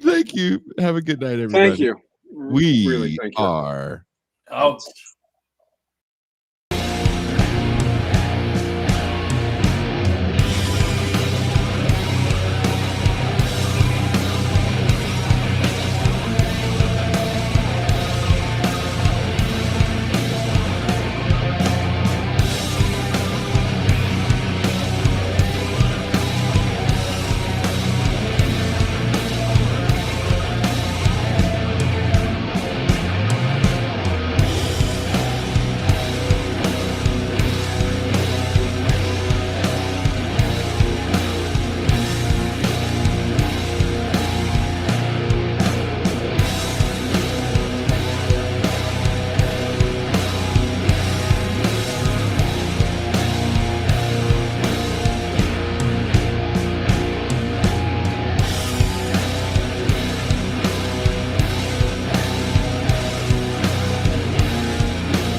Thank you. Have a good night, everybody. Thank you. We really are out.